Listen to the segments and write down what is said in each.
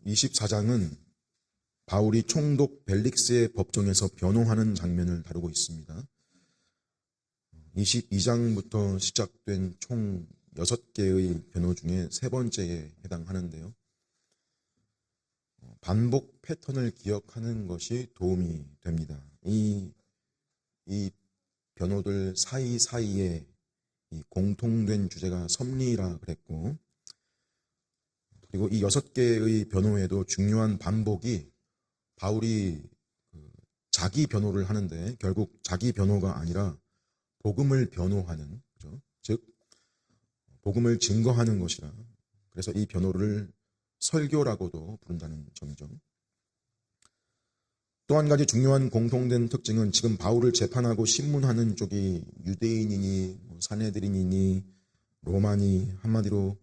24장은 바울이 총독 벨릭스의 법정에서 변호하는 장면을 다루고 있습니다. 22장부터 시작된 총 6개의 변호 중에 세 번째에 해당하는데요. 반복 패턴을 기억하는 것이 도움이 됩니다. 이 변호들 사이사이에 이 공통된 주제가 섭리라 그랬고, 그리고 이 6개의 변호에도 중요한 반복이 바울이 자기 변호를 하는데 결국 자기 변호가 아니라 복음을 변호하는, 그죠? 즉 복음을 증거하는 것이라, 그래서 이 변호를 설교라고도 부른다는 점이죠. 또 한 가지 중요한 공통된 특징은 지금 바울을 재판하고 신문하는 쪽이 유대인이니 사내들인이니 로마니, 한마디로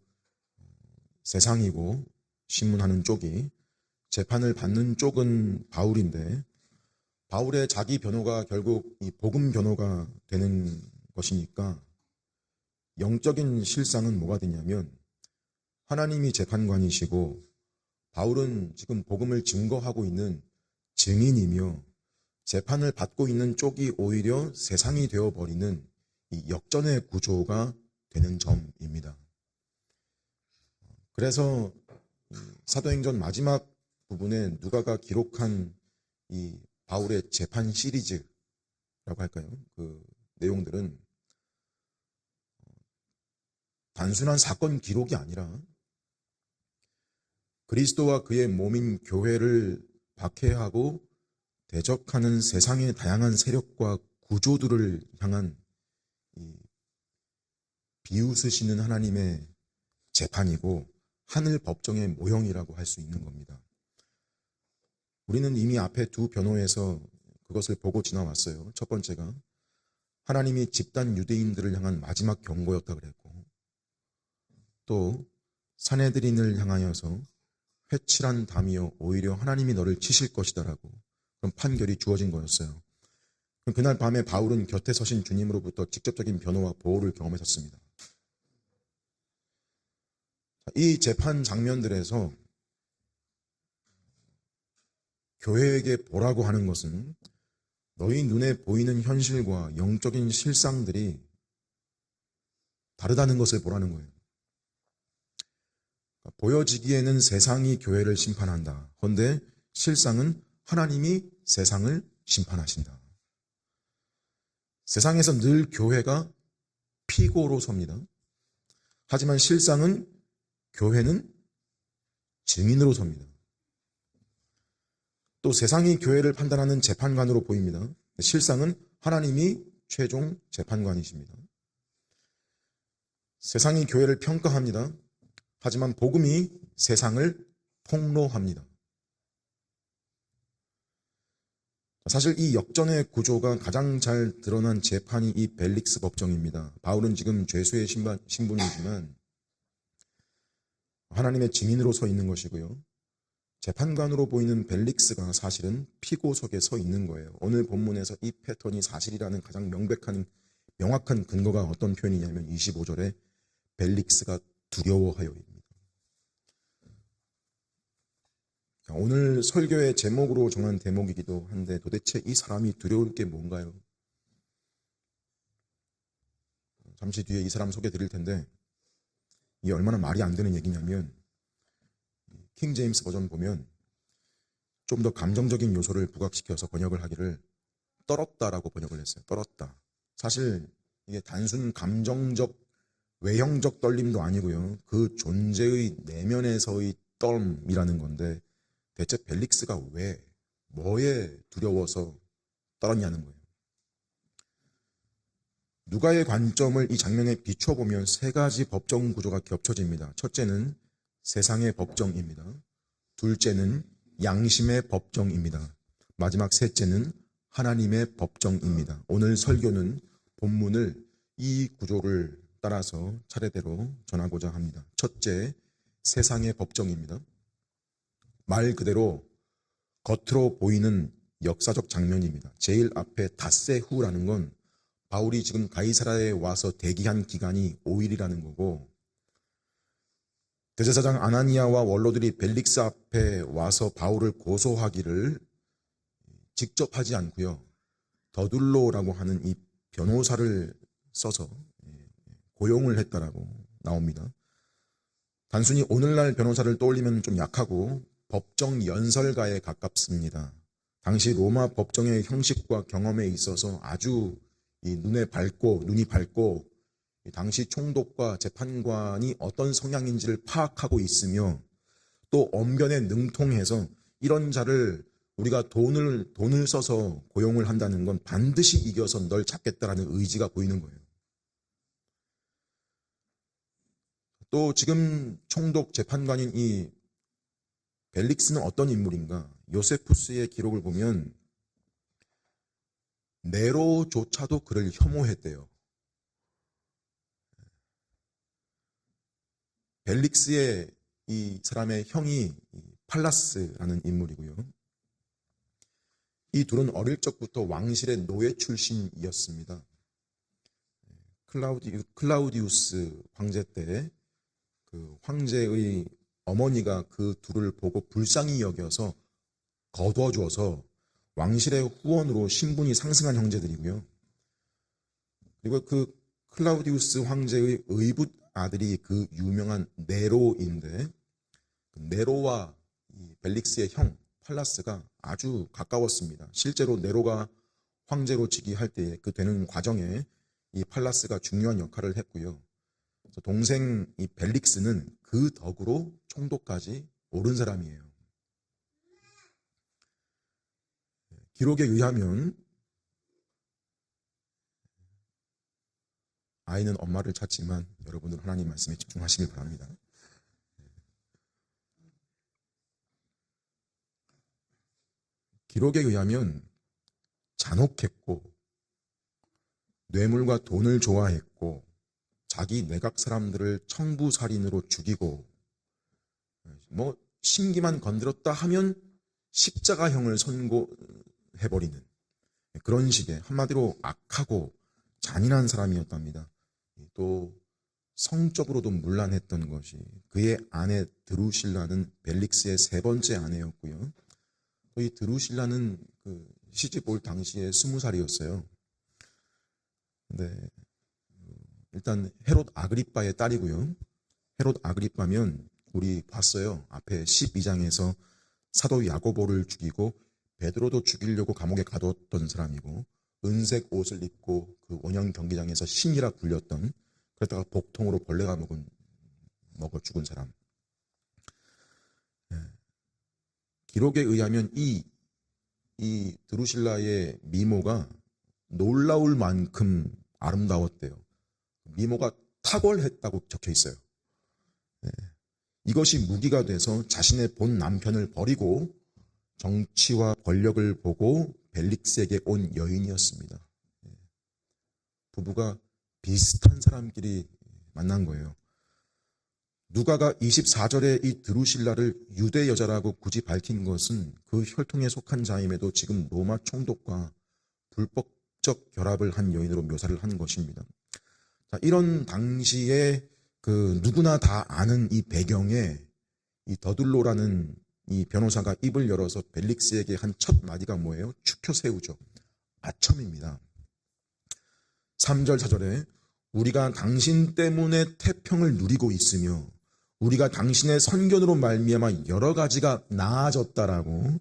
세상이고, 신문하는 쪽이, 재판을 받는 쪽은 바울인데, 바울의 자기 변호가 결국 이 복음 변호가 되는 것이니까 영적인 실상은 뭐가 되냐면 하나님이 재판관이시고 바울은 지금 복음을 증거하고 있는 증인이며, 재판을 받고 있는 쪽이 오히려 세상이 되어버리는 이 역전의 구조가 되는 점입니다. 그래서 사도행전 마지막 부분에 누가가 기록한 이 바울의 재판 시리즈라고 할까요? 그 내용들은 단순한 사건 기록이 아니라 그리스도와 그의 몸인 교회를 박해하고 대적하는 세상의 다양한 세력과 구조들을 향한 이 비웃으시는 하나님의 재판이고 하늘 법정의 모형이라고 할 수 있는 겁니다. 우리는 이미 앞에 두 변호에서 그것을 보고 지나왔어요. 첫 번째가 하나님이 집단 유대인들을 향한 마지막 경고였다 그랬고, 또 사내들인을 향하여서 회칠한 담이여 오히려 하나님이 너를 치실 것이다라고 그런 판결이 주어진 거였어요. 그날 밤에 바울은 곁에 서신 주님으로부터 직접적인 변호와 보호를 경험했었습니다. 이 재판 장면들에서 교회에게 보라고 하는 것은 너희 눈에 보이는 현실과 영적인 실상들이 다르다는 것을 보라는 거예요. 보여지기에는 세상이 교회를 심판한다. 그런데 실상은 하나님이 세상을 심판하신다. 세상에서 늘 교회가 피고로 섭니다. 하지만 실상은 교회는 증인으로 섭니다. 또 세상이 교회를 판단하는 재판관으로 보입니다. 실상은 하나님이 최종 재판관이십니다. 세상이 교회를 평가합니다. 하지만 복음이 세상을 폭로합니다. 사실 이 역전의 구조가 가장 잘 드러난 재판이 이 벨릭스 법정입니다. 바울은 지금 죄수의 신분이지만 하나님의 증인으로 서 있는 것이고요. 재판관으로 보이는 벨릭스가 사실은 피고석에 서 있는 거예요. 오늘 본문에서 이 패턴이 사실이라는 가장 명확한 근거가 어떤 표현이냐면 25절에 벨릭스가 두려워하여입니다. 오늘 설교의 제목으로 정한 대목이기도 한데 도대체 이 사람이 두려울 게 뭔가요? 잠시 뒤에 이 사람 소개 드릴 텐데 이게 얼마나 말이 안 되는 얘기냐면 킹 제임스 버전 보면 좀 더 감정적인 요소를 부각시켜서 번역을 하기를 떨었다라고 번역을 했어요. 떨었다. 사실 이게 단순 감정적 외형적 떨림도 아니고요. 그 존재의 내면에서의 떨음이라는 건데 대체 벨릭스가 왜 뭐에 두려워서 떨었냐는 거예요. 누가의 관점을 이 장면에 비춰보면 세 가지 법정 구조가 겹쳐집니다. 첫째는 세상의 법정입니다. 둘째는 양심의 법정입니다. 마지막 셋째는 하나님의 법정입니다. 오늘 설교는 본문을 이 구조를 따라서 차례대로 전하고자 합니다. 첫째, 세상의 법정입니다. 말 그대로 겉으로 보이는 역사적 장면입니다. 제일 앞에 닷새후라는 건 바울이 지금 가이사라에 와서 대기한 기간이 5일이라는 거고, 대제사장 아나니아와 원로들이 벨릭스 앞에 와서 바울을 고소하기를 직접 하지 않고요, 더둘로라고 하는 이 변호사를 써서 고용을 했다라고 나옵니다. 단순히 오늘날 변호사를 떠올리면 좀 약하고 법정 연설가에 가깝습니다. 당시 로마 법정의 형식과 경험에 있어서 아주 눈이 밝고 당시 총독과 재판관이 어떤 성향인지를 파악하고 있으며 또 언변에 능통해서 이런 자를 우리가 돈을 써서 고용을 한다는 건 반드시 이겨서 널 잡겠다라는 의지가 보이는 거예요. 또 지금 총독 재판관인 이 벨릭스는 어떤 인물인가? 요세푸스의 기록을 보면 네로조차도 그를 혐오했대요. 벨릭스의 이 사람의 형이 팔라스라는 인물이고요. 이 둘은 어릴 적부터 왕실의 노예 출신이었습니다. 클라우디우스 황제 때 그 황제의 어머니가 그 둘을 보고 불쌍히 여겨서 거둬줘서 왕실의 후원으로 신분이 상승한 형제들이고요. 그리고 그 클라우디우스 황제의 의붓 아들이 그 유명한 네로인데, 네로와 이 벨릭스의 형 팔라스가 아주 가까웠습니다. 실제로 네로가 황제로 즉위할 때 그 되는 과정에 이 팔라스가 중요한 역할을 했고요. 동생 이 벨릭스는 그 덕으로 총독까지 오른 사람이에요. 기록에 의하면 아이는 엄마를 찾지만 여러분은 하나님 말씀에 집중하시길 바랍니다. 기록에 의하면 잔혹했고 뇌물과 돈을 좋아했고 자기 내각 사람들을 청부살인으로 죽이고 심기만 건드렸다 하면 십자가형을 선고해버리는 그런 식의 한마디로 악하고 잔인한 사람이었답니다. 또 성적으로도 문란했던 것이 그의 아내 드루실라는 벨릭스의 세 번째 아내였고요. 또 이 드루실라는 그 시집 올 당시에 20살이었어요. 근데 일단 헤롯 아그리빠의 딸이고요. 헤롯 아그리빠면 우리 봤어요. 앞에 12장에서 사도 야고보를 죽이고 베드로도 죽이려고 감옥에 가뒀던 사람이고 은색 옷을 입고 그 원형 경기장에서 신이라 불렸던, 그러다가 복통으로 벌레가 먹어 죽은 사람. 기록에 의하면 이 드루실라의 미모가 놀라울 만큼 아름다웠대요. 미모가 탁월했다고 적혀 있어요. 이것이 무기가 돼서 자신의 본 남편을 버리고 정치와 권력을 보고 벨릭스에게 온 여인이었습니다. 부부가 비슷한 사람끼리 만난 거예요. 누가가 24절에 이 드루실라를 유대 여자라고 굳이 밝힌 것은 그 혈통에 속한 자임에도 지금 로마 총독과 불법적 결합을 한 여인으로 묘사를 한 것입니다. 자, 이런 당시에 그 누구나 다 아는 이 배경에 이 더둘로라는 이 변호사가 입을 열어서 벨릭스에게 한 첫 마디가 뭐예요? 추켜 세우죠. 아첨입니다. 3절 4절에 우리가 당신 때문에 태평을 누리고 있으며 우리가 당신의 선견으로 말미암아 여러 가지가 나아졌다라고,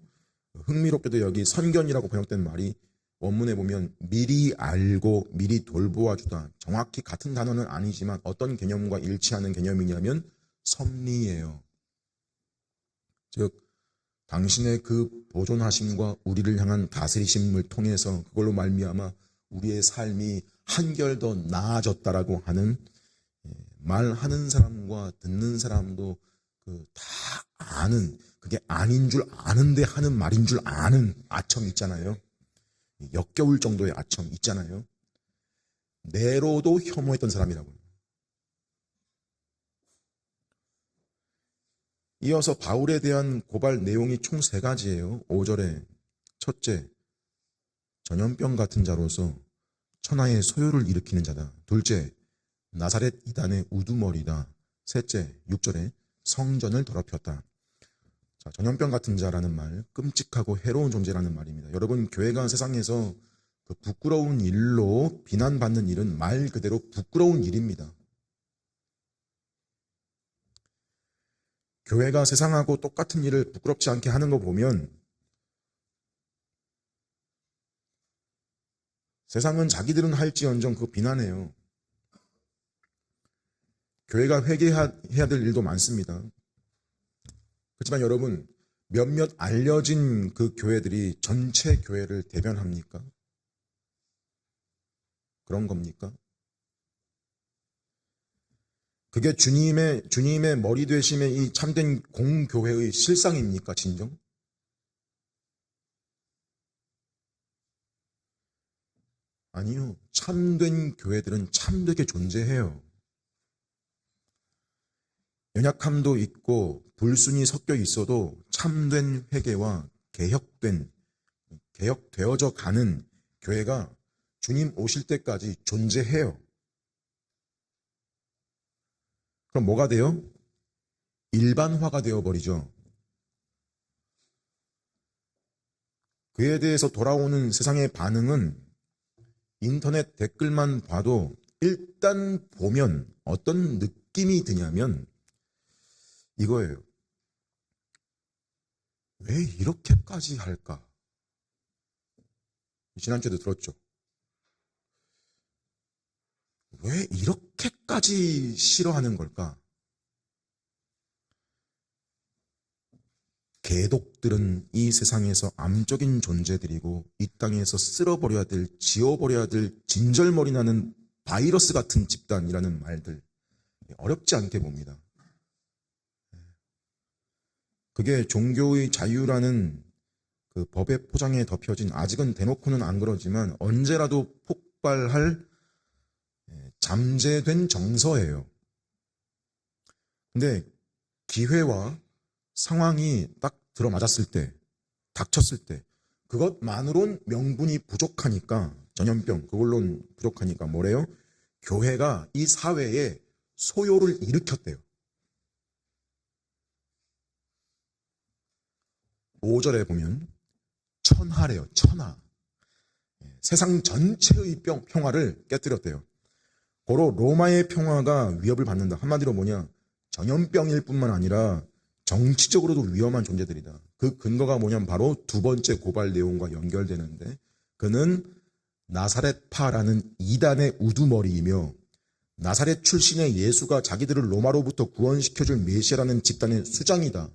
흥미롭게도 여기 선견이라고 번역된 말이 원문에 보면 미리 알고 미리 돌보아주다, 정확히 같은 단어는 아니지만 어떤 개념과 일치하는 개념이냐면 섭리예요. 즉 당신의 그 보존하심과 우리를 향한 다스리심을 통해서 그걸로 말미암아 우리의 삶이 한결 더 나아졌다라고 하는, 말하는 사람과 듣는 사람도 다 아는, 그게 아닌 줄 아는데 하는 말인 줄 아는 아첨 있잖아요. 역겨울 정도의 아첨 있잖아요. 네로도 혐오했던 사람이라고요. 이어서 바울에 대한 고발 내용이 총 3가지예요. 5절에 첫째, 전염병 같은 자로서 천하의 소요를 일으키는 자다. 둘째, 나사렛 이단의 우두머리다. 셋째, 6절에 성전을 더럽혔다. 자, 전염병 같은 자라는 말, 끔찍하고 해로운 존재라는 말입니다. 여러분, 교회가 세상에서 그 부끄러운 일로 비난받는 일은 말 그대로 부끄러운 일입니다. 교회가 세상하고 똑같은 일을 부끄럽지 않게 하는 거 보면 세상은 자기들은 할지언정 그거 비난해요. 교회가 회개해야 될 일도 많습니다. 그렇지만 여러분, 몇몇 알려진 그 교회들이 전체 교회를 대변합니까? 그런 겁니까? 그게 주님의 머리 되심의 이 참된 공교회의 실상입니까, 진정? 아니요. 참된 교회들은 참되게 존재해요. 연약함도 있고 불순이 섞여 있어도 참된 회개와 개혁되어져 가는 교회가 주님 오실 때까지 존재해요. 그럼 뭐가 돼요? 일반화가 되어버리죠. 그에 대해서 돌아오는 세상의 반응은 인터넷 댓글만 봐도 일단 보면 어떤 느낌이 드냐면 이거예요. 왜 이렇게까지 할까? 지난주에도 들었죠. 왜 이렇게까지 싫어하는 걸까? 개독들은 이 세상에서 암적인 존재들이고 이 땅에서 쓸어버려야 될, 지워버려야 될 진절머리 나는 바이러스 같은 집단이라는 말들 어렵지 않게 봅니다. 그게 종교의 자유라는 그 법의 포장에 덮여진, 아직은 대놓고는 안 그러지만 언제라도 폭발할 잠재된 정서예요. 근데 기회와 상황이 딱 들어맞았을 때, 닥쳤을 때 그것만으론 명분이 부족하니까, 전염병 그걸로는 부족하니까 뭐래요? 교회가 이 사회에 소요를 일으켰대요. 5절에 보면 천하래요. 천하. 세상 전체의 평화를 깨뜨렸대요. 고로 로마의 평화가 위협을 받는다. 한마디로 뭐냐? 전염병일 뿐만 아니라 정치적으로도 위험한 존재들이다. 그 근거가 뭐냐면 바로 두 번째 고발 내용과 연결되는데, 그는 나사렛파라는 이단의 우두머리이며 나사렛 출신의 예수가 자기들을 로마로부터 구원시켜줄 메시아라는 집단의 수장이다.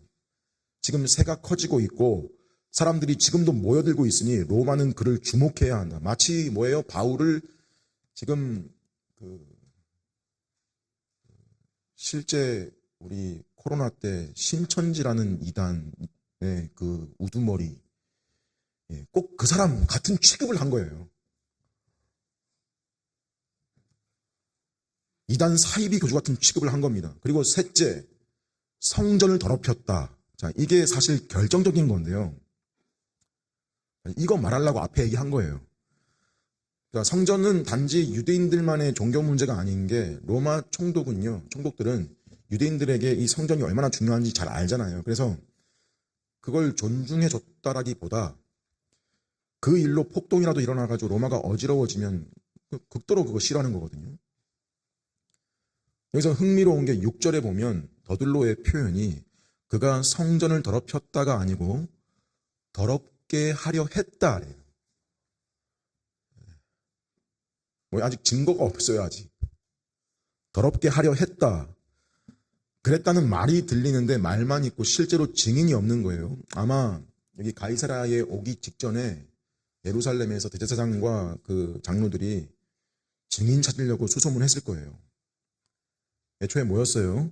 지금 새가 커지고 있고 사람들이 지금도 모여들고 있으니 로마는 그를 주목해야 한다. 마치 뭐예요? 바울을 지금 실제 우리 코로나 때 신천지라는 이단의 그 우두머리, 꼭 그 사람 같은 취급을 한 거예요. 이단 사이비 교주 같은 취급을 한 겁니다. 그리고 셋째, 성전을 더럽혔다. 자, 이게 사실 결정적인 건데요. 이거 말하려고 앞에 얘기한 거예요. 그러니까 성전은 단지 유대인들만의 종교 문제가 아닌 게, 로마 총독들은 유대인들에게 이 성전이 얼마나 중요한지 잘 알잖아요. 그래서 그걸 존중해 줬다라기보다 그 일로 폭동이라도 일어나가지고 로마가 어지러워지면 극도로 그거 싫어하는 거거든요. 여기서 흥미로운 게 6절에 보면 더들로의 표현이 그가 성전을 더럽혔다가 아니고 더럽게 하려 했다래요. 뭐 아직 증거가 없어요. 아직. 더럽게 하려 했다. 그랬다는 말이 들리는데 말만 있고 실제로 증인이 없는 거예요. 아마 여기 가이사라에 오기 직전에 예루살렘에서 대제사장과 그 장로들이 증인 찾으려고 수소문했을 거예요. 애초에 뭐였어요?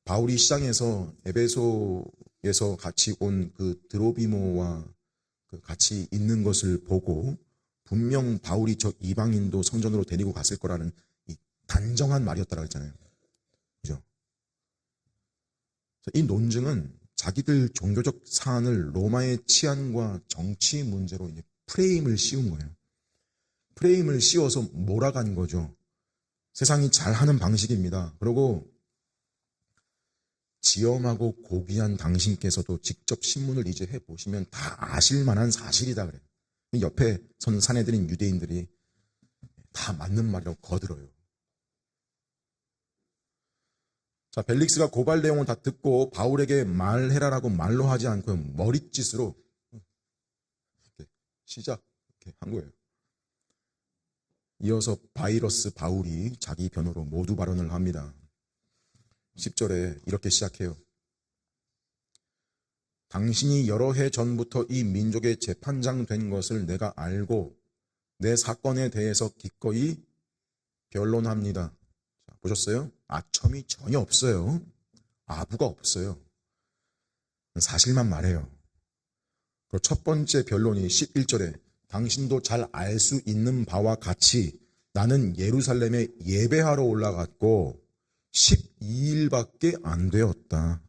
바울이 시장에서 에베소에서 같이 온 그 드로비모와 같이 있는 것을 보고 분명 바울이 저 이방인도 성전으로 데리고 갔을 거라는 이 단정한 말이었다고 했잖아요. 그죠? 이 논증은 자기들 종교적 사안을 로마의 치안과 정치 문제로 이제 프레임을 씌운 거예요. 프레임을 씌워서 몰아간 거죠. 세상이 잘하는 방식입니다. 그리고 지엄하고 고귀한 당신께서도 직접 신문을 이제 해보시면 다 아실 만한 사실이다 그래요. 옆에 선 사내들인 유대인들이 다 맞는 말이라고 거들어요. 자, 벨릭스가 고발 내용을 다 듣고 바울에게 말해라라고 말로 하지 않고 머릿짓으로 이렇게 시작 이렇게 한 거예요. 이어서 바이러스 바울이 자기 변호로 모두 발언을 합니다. 10절에 이렇게 시작해요. 당신이 여러 해 전부터 이 민족의 재판장 된 것을 내가 알고 내 사건에 대해서 기꺼이 변론합니다. 자, 보셨어요? 아첨이 전혀 없어요. 아부가 없어요. 사실만 말해요. 그리고 첫 번째 변론이 11절에 당신도 잘 알 수 있는 바와 같이 나는 예루살렘에 예배하러 올라갔고 12일밖에 안 되었다.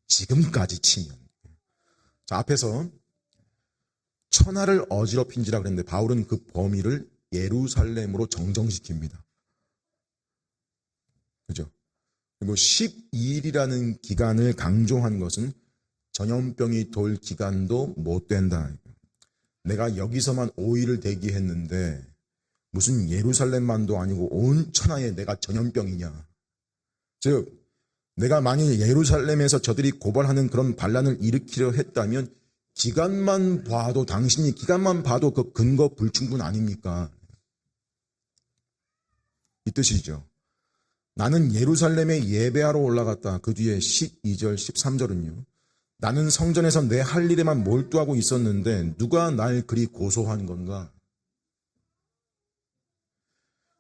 지금까지 치면. 자, 앞에서 천하를 어지럽힌지라 그랬는데 바울은 그 범위를 예루살렘으로 정정시킵니다. 그죠? 그리고 12일이라는 기간을 강조한 것은 전염병이 돌 기간도 못 된다. 내가 여기서만 5일을 대기했는데 무슨 예루살렘만도 아니고 온 천하에 내가 전염병이냐. 즉 내가 만일 예루살렘에서 저들이 고발하는 그런 반란을 일으키려 했다면 기간만 봐도 당신이 기간만 봐도 그 근거 불충분 아닙니까? 이 뜻이죠. 나는 예루살렘에 예배하러 올라갔다. 그 뒤에 12절 13절은요. 나는 성전에서 내 할 일에만 몰두하고 있었는데 누가 날 그리 고소한 건가?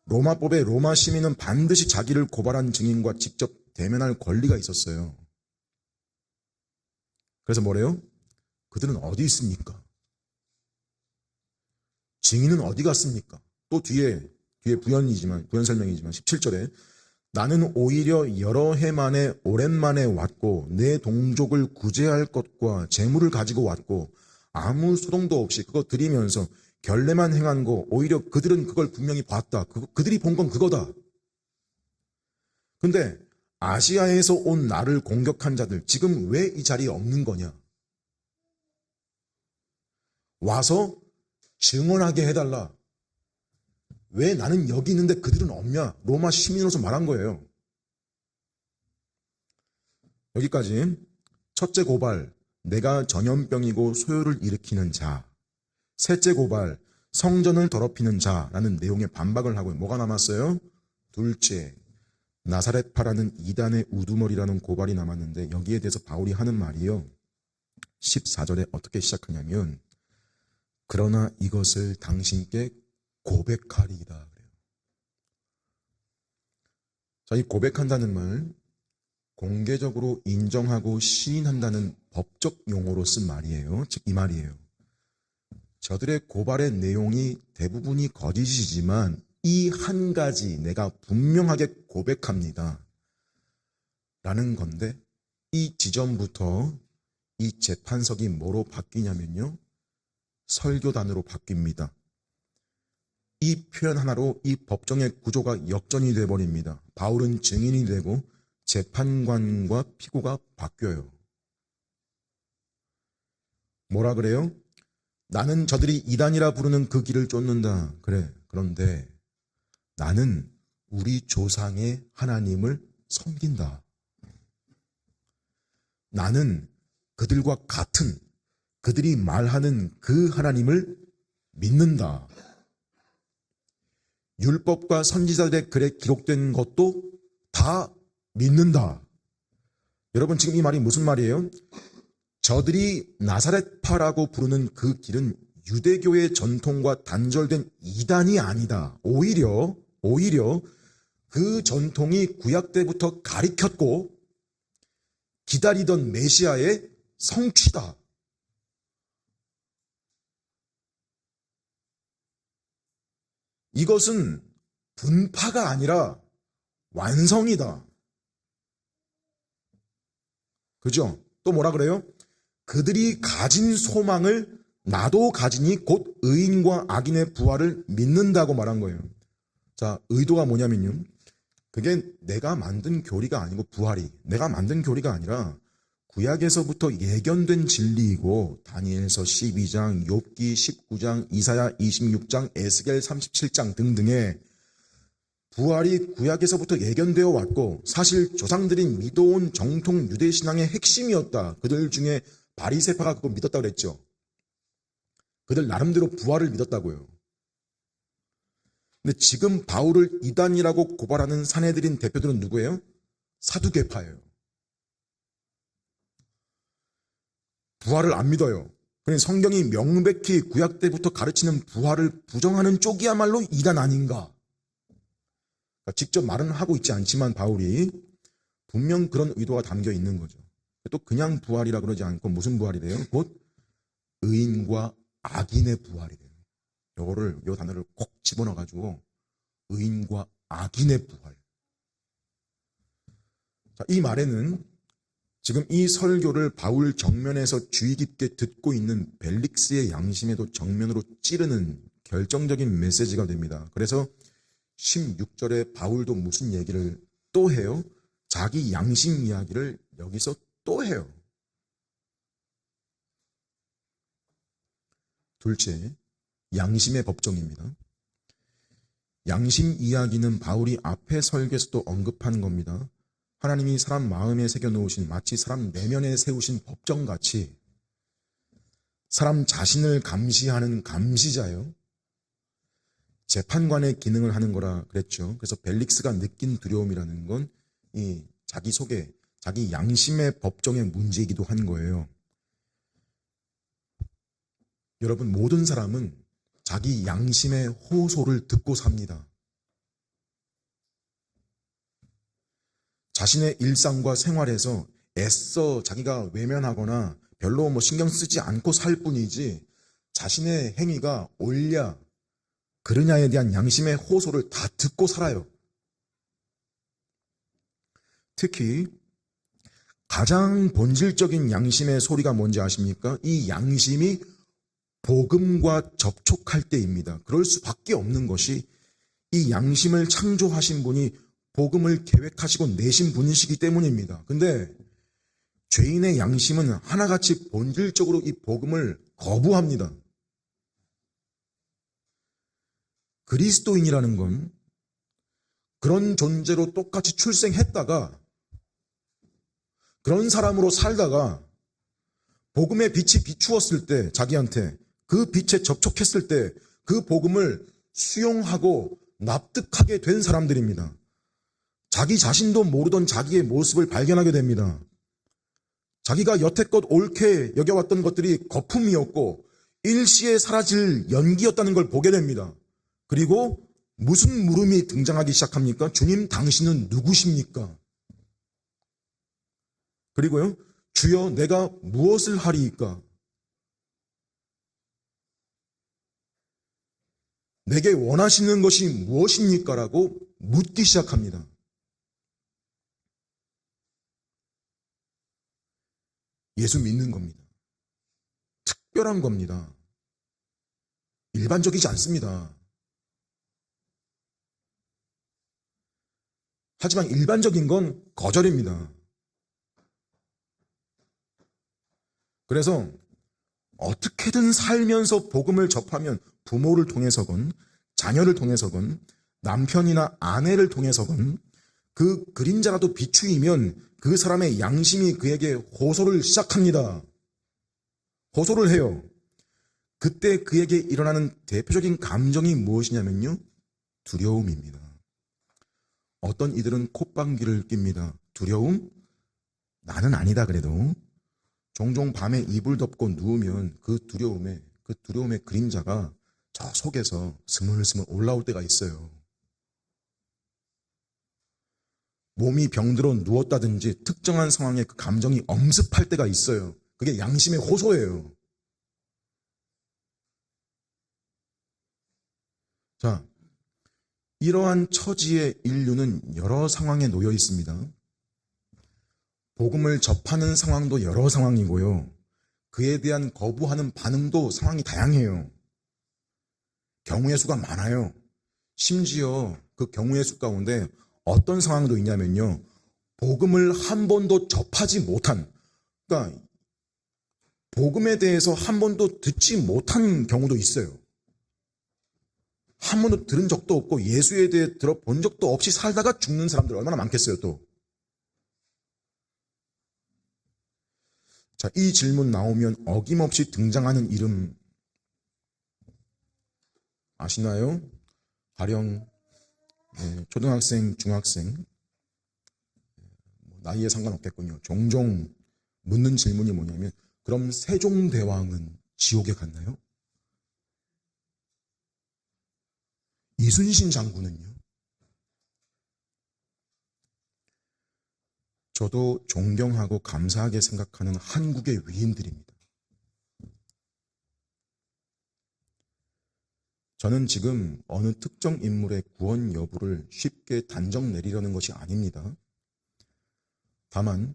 로마법에 로마 시민은 반드시 자기를 고발한 증인과 직접 대면할 권리가 있었어요. 그래서 뭐래요? 그들은 어디 있습니까? 증인은 어디 갔습니까? 또 뒤에 부연 설명이지만 17절에 나는 오히려 여러 해 만에 오랜만에 왔고 내 동족을 구제할 것과 재물을 가지고 왔고 아무 소동도 없이 그거 드리면서 결례만 행한 거 오히려 그들은 그걸 분명히 봤다. 그들이 본 건 그거다. 근데 아시아에서 온 나를 공격한 자들 지금 왜 이 자리에 없는 거냐? 와서 증언하게 해달라. 왜 나는 여기 있는데 그들은 없냐? 로마 시민으로서 말한 거예요. 여기까지 첫째 고발, 내가 전염병이고 소요를 일으키는 자. 셋째 고발, 성전을 더럽히는 자라는 내용의 반박을 하고 뭐가 남았어요? 둘째, 나사렛파라는 이단의 우두머리라는 고발이 남았는데 여기에 대해서 바울이 하는 말이요. 14절에 어떻게 시작하냐면 그러나 이것을 당신께 고백하리이다. 자, 이 고백한다는 말, 공개적으로 인정하고 시인한다는 법적 용어로 쓴 말이에요. 즉 이 말이에요. 저들의 고발의 내용이 대부분이 거짓이지만 이 한 가지 내가 분명하게 고백합니다. 라는 건데 이 지점부터 이 재판석이 뭐로 바뀌냐면요. 설교단으로 바뀝니다. 이 표현 하나로 이 법정의 구조가 역전이 돼버립니다. 바울은 증인이 되고 재판관과 피고가 바뀌어요. 뭐라 그래요? 나는 저들이 이단이라 부르는 그 길을 쫓는다. 그래. 그런데 나는 우리 조상의 하나님을 섬긴다. 나는 그들과 같은 그들이 말하는 그 하나님을 믿는다. 율법과 선지자들의 글에 기록된 것도 다 믿는다. 여러분 지금 이 말이 무슨 말이에요? 저들이 나사렛파라고 부르는 그 길은 유대교의 전통과 단절된 이단이 아니다. 오히려 그 전통이 구약 때부터 가리켰고 기다리던 메시아의 성취다. 이것은 분파가 아니라 완성이다. 그죠? 또 뭐라 그래요? 그들이 가진 소망을 나도 가지니 곧 의인과 악인의 부활을 믿는다고 말한 거예요. 자, 의도가 뭐냐면요. 그게 내가 만든 교리가 아니고 부활이 내가 만든 교리가 아니라 구약에서부터 예견된 진리이고 다니엘서 12장, 욥기 19장, 이사야 26장, 에스겔 37장 등등의 부활이 구약에서부터 예견되어 왔고 사실 조상들이 믿어온 정통 유대신앙의 핵심이었다. 그들 중에 바리새파가 그거 믿었다고 그랬죠. 그들 나름대로 부활을 믿었다고요. 근데 지금 바울을 이단이라고 고발하는 사내들인 대표들은 누구예요? 사두개파예요. 부활을 안 믿어요. 그러니 성경이 명백히 구약 때부터 가르치는 부활을 부정하는 쪽이야말로 이단 아닌가? 직접 말은 하고 있지 않지만 바울이 분명 그런 의도가 담겨 있는 거죠. 또 그냥 부활이라 그러지 않고 무슨 부활이래요? 곧 의인과 악인의 부활이래요. 요 단어를 꼭 집어넣어가지고 의인과 악인의 부활. 자, 이 말에는 지금 이 설교를 바울 정면에서 주의 깊게 듣고 있는 벨릭스의 양심에도 정면으로 찌르는 결정적인 메시지가 됩니다. 그래서 16절에 바울도 무슨 얘기를 또 해요? 자기 양심 이야기를 여기서 또 해요. 둘째, 양심의 법정입니다. 양심 이야기는 바울이 앞에 설교에서도 언급한 겁니다. 하나님이 사람 마음에 새겨놓으신 마치 사람 내면에 세우신 법정같이 사람 자신을 감시하는 감시자요. 재판관의 기능을 하는 거라 그랬죠. 그래서 벨릭스가 느낀 두려움이라는 건 이 자기 속에 자기 양심의 법정의 문제이기도 한 거예요. 여러분 모든 사람은 자기 양심의 호소를 듣고 삽니다. 자신의 일상과 생활에서 애써 자기가 외면하거나 별로 신경 쓰지 않고 살 뿐이지 자신의 행위가 옳냐 그르냐에 대한 양심의 호소를 다 듣고 살아요. 특히 가장 본질적인 양심의 소리가 뭔지 아십니까? 이 양심이 복음과 접촉할 때입니다. 그럴 수밖에 없는 것이 이 양심을 창조하신 분이 복음을 계획하시고 내신 분이시기 때문입니다. 근데 죄인의 양심은 하나같이 본질적으로 이 복음을 거부합니다. 그리스도인이라는 건 그런 존재로 똑같이 출생했다가 그런 사람으로 살다가 복음의 빛이 비추었을 때 자기한테 그 빛에 접촉했을 때 그 복음을 수용하고 납득하게 된 사람들입니다. 자기 자신도 모르던 자기의 모습을 발견하게 됩니다. 자기가 여태껏 옳게 여겨왔던 것들이 거품이었고 일시에 사라질 연기였다는 걸 보게 됩니다. 그리고 무슨 물음이 등장하기 시작합니까? 주님 당신은 누구십니까? 그리고요, 주여 내가 무엇을 하리이까? 내게 원하시는 것이 무엇입니까? 라고 묻기 시작합니다. 예수 믿는 겁니다. 특별한 겁니다. 일반적이지 않습니다. 하지만 일반적인 건 거절입니다. 그래서 어떻게든 살면서 복음을 접하면 부모를 통해서건 자녀를 통해서건 남편이나 아내를 통해서건 그 그림자라도 비추이면 그 사람의 양심이 그에게 호소를 시작합니다. 호소를 해요. 그때 그에게 일어나는 대표적인 감정이 무엇이냐면요, 두려움입니다. 어떤 이들은 콧방귀를 낍니다. 두려움? 나는 아니다 그래도. 종종 밤에 이불 덮고 누우면 그 두려움의 그림자가 저 속에서 스물스물 올라올 때가 있어요. 몸이 병들어 누웠다든지 특정한 상황에 그 감정이 엄습할 때가 있어요. 그게 양심의 호소예요. 자, 이러한 처지의 인류는 여러 상황에 놓여 있습니다. 복음을 접하는 상황도 여러 상황이고요. 그에 대한 거부하는 반응도 상황이 다양해요. 경우의 수가 많아요. 심지어 그 경우의 수 가운데 어떤 상황도 있냐면요. 복음을 한 번도 접하지 못한, 그러니까 복음에 대해서 한 번도 듣지 못한 경우도 있어요. 한 번도 들은 적도 없고 예수에 대해 들어본 적도 없이 살다가 죽는 사람들 얼마나 많겠어요, 또. 자, 이 질문 나오면 어김없이 등장하는 이름 아시나요? 가령 초등학생, 중학생, 나이에 상관없겠군요. 종종 묻는 질문이 뭐냐면, 그럼 세종대왕은 지옥에 갔나요? 이순신 장군은요? 저도 존경하고 감사하게 생각하는 한국의 위인들입니다. 저는 지금 어느 특정 인물의 구원 여부를 쉽게 단정 내리려는 것이 아닙니다. 다만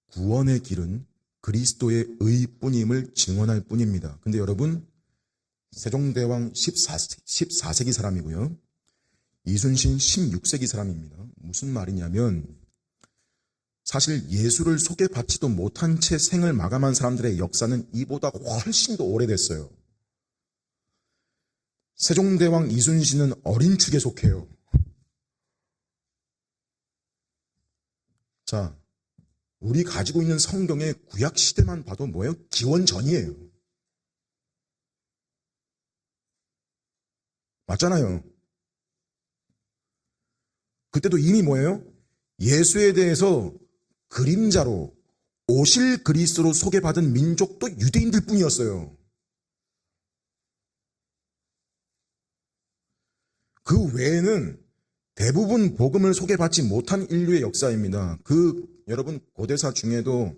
구원의 길은 그리스도의 의뿐임을 증언할 뿐입니다. 근데 여러분, 세종대왕 14세기 사람이고요. 이순신 16세기 사람입니다. 무슨 말이냐면, 사실 예수를 소개받지도 못한 채 생을 마감한 사람들의 역사는 이보다 훨씬 더 오래됐어요. 세종대왕 이순신은 어린 축에 속해요. 자, 우리 가지고 있는 성경의 구약 시대만 봐도 뭐예요? 기원전이에요. 맞잖아요. 그때도 이미 뭐예요? 예수에 대해서 그림자로 오실 그리스도로 소개받은 민족도 유대인들 뿐이었어요. 그 외에는 대부분 복음을 소개받지 못한 인류의 역사입니다. 여러분 고대사 중에도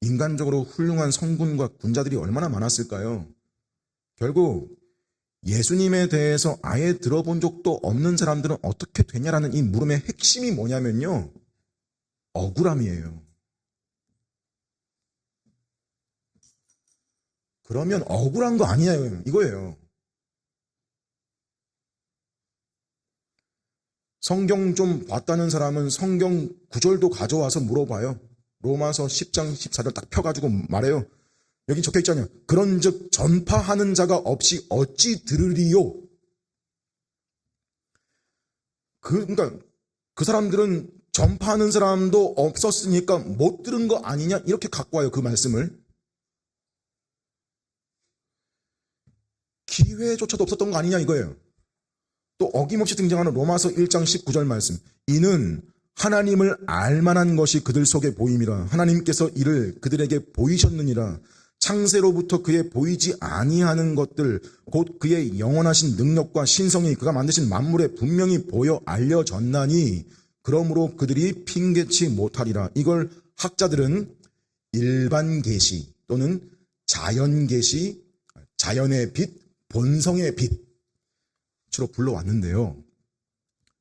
인간적으로 훌륭한 성군과 군자들이 얼마나 많았을까요? 결국 예수님에 대해서 아예 들어본 적도 없는 사람들은 어떻게 되냐라는 이 물음의 핵심이 뭐냐면요. 억울함이에요. 그러면 억울한 거 아니에요. 이거예요. 성경 좀 봤다는 사람은 성경 구절도 가져와서 물어봐요. 로마서 10장 14절 딱 펴가지고 말해요. 여기 적혀있잖아요. 그런즉 전파하는 자가 없이 어찌 들으리요? 그러니까 그 사람들은 전파하는 사람도 없었으니까 못 들은 거 아니냐? 이렇게 갖고 와요, 그 말씀을. 기회조차도 없었던 거 아니냐 이거예요. 또 어김없이 등장하는 로마서 1장 19절 말씀. 이는 하나님을 알만한 것이 그들 속에 보임이라. 하나님께서 이를 그들에게 보이셨느니라. 창세로부터 그의 보이지 아니하는 것들 곧 그의 영원하신 능력과 신성이 그가 만드신 만물에 분명히 보여 알려졌나니 그러므로 그들이 핑계치 못하리라. 이걸 학자들은 일반 계시 또는 자연 계시, 자연의 빛, 본성의 빛으로 불러왔는데요.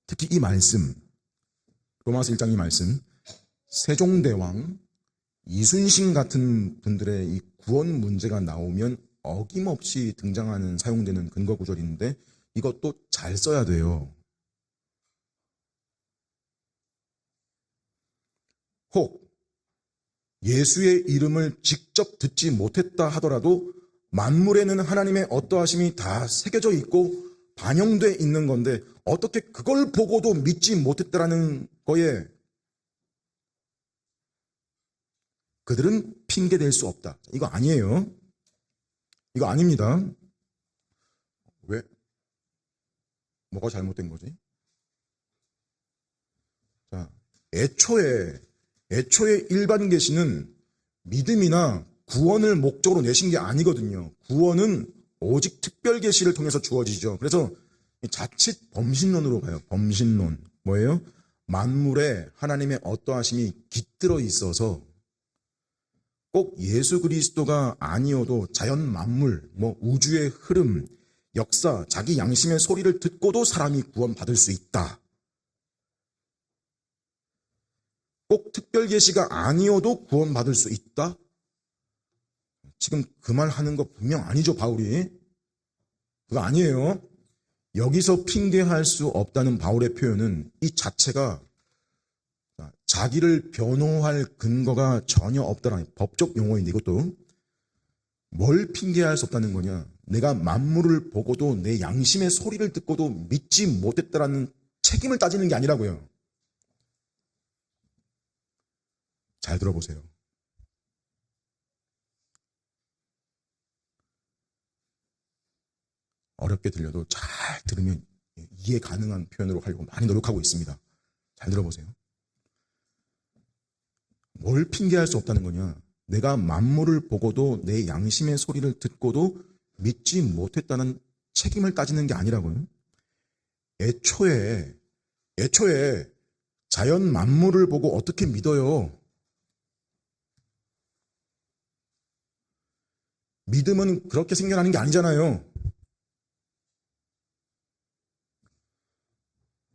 특히 이 말씀, 로마서 1장 이 말씀, 세종대왕, 이순신 같은 분들의 이 구원 문제가 나오면 어김없이 등장하는 사용되는 근거 구절인데 이것도 잘 써야 돼요. 혹 예수의 이름을 직접 듣지 못했다 하더라도 만물에는 하나님의 어떠하심이 다 새겨져 있고 반영돼 있는 건데 어떻게 그걸 보고도 믿지 못했다라는 거에 그들은 핑계댈 수 없다. 이거 아니에요. 이거 아닙니다. 왜? 뭐가 잘못된 거지? 자, 애초에 일반 계시는 믿음이나 구원을 목적으로 내신 게 아니거든요. 구원은 오직 특별 계시를 통해서 주어지죠. 그래서 자칫 범신론으로 가요. 범신론. 뭐예요? 만물에 하나님의 어떠하심이 깃들어 있어서 꼭 예수 그리스도가 아니어도 자연 만물, 우주의 흐름, 역사, 자기 양심의 소리를 듣고도 사람이 구원받을 수 있다. 꼭 특별 계시가 아니어도 구원받을 수 있다? 지금 그 말 하는 거 분명 아니죠, 바울이. 그거 아니에요. 여기서 핑계할 수 없다는 바울의 표현은 이 자체가 자기를 변호할 근거가 전혀 없다라는 법적 용어인데, 이것도 뭘 핑계할 수 없다는 거냐? 내가 만물을 보고도 내 양심의 소리를 듣고도 믿지 못했다라는 책임을 따지는 게 아니라고요. 잘 들어보세요. 어렵게 들려도 잘 들으면 이해 가능한 표현으로 하려고 많이 노력하고 있습니다. 잘 들어보세요. 뭘 핑계할 수 없다는 거냐? 내가 만물을 보고도 내 양심의 소리를 듣고도 믿지 못했다는 책임을 따지는 게 아니라고요. 애초에 자연 만물을 보고 어떻게 믿어요? 믿음은 그렇게 생겨나는 게 아니잖아요.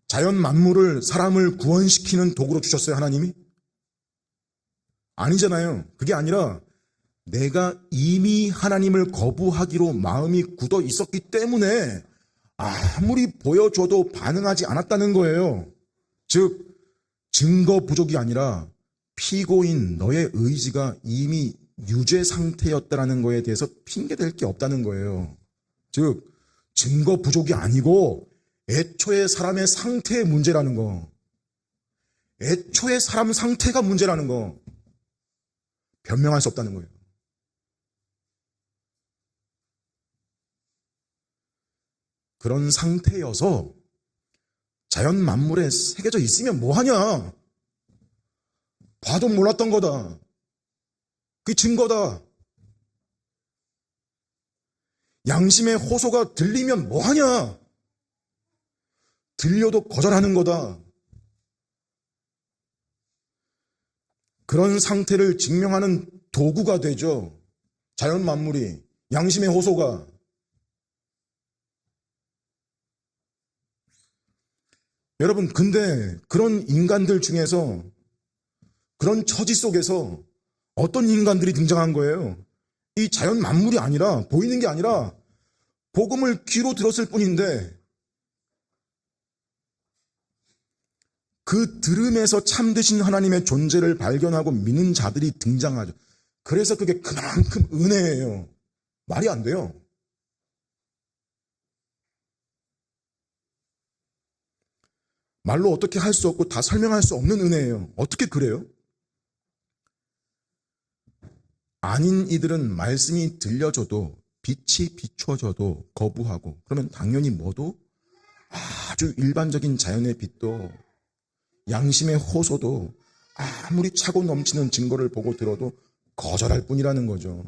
자연 만물을, 사람을 구원시키는 도구로 주셨어요, 하나님이? 아니잖아요. 그게 아니라 내가 이미 하나님을 거부하기로 마음이 굳어 있었기 때문에 아무리 보여줘도 반응하지 않았다는 거예요. 즉, 증거 부족이 아니라 피고인 너의 의지가 이미 유죄 상태였다는 거에 대해서 핑계댈 게 없다는 거예요. 즉, 증거 부족이 아니고 애초에 사람의 상태의 문제라는 거. 애초에 사람 상태가 문제라는 거. 변명할 수 없다는 거예요. 그런 상태여서 자연 만물에 새겨져 있으면 뭐하냐? 봐도 몰랐던 거다. 그게 증거다. 양심의 호소가 들리면 뭐하냐? 들려도 거절하는 거다. 그런 상태를 증명하는 도구가 되죠. 자연 만물이, 양심의 호소가. 여러분, 근데 그런 인간들 중에서, 그런 처지 속에서 어떤 인간들이 등장한 거예요? 이 자연 만물이 아니라, 보이는 게 아니라 복음을 귀로 들었을 뿐인데 그 들음에서 참되신 하나님의 존재를 발견하고 믿는 자들이 등장하죠. 그래서 그게 그만큼 은혜예요. 말이 안 돼요. 말로 어떻게 할 수 없고 다 설명할 수 없는 은혜예요. 어떻게 그래요? 아닌 이들은 말씀이 들려줘도 빛이 비춰져도 거부하고, 그러면 당연히 뭐도 아주 일반적인 자연의 빛도 양심의 호소도 아무리 차고 넘치는 증거를 보고 들어도 거절할 뿐이라는 거죠.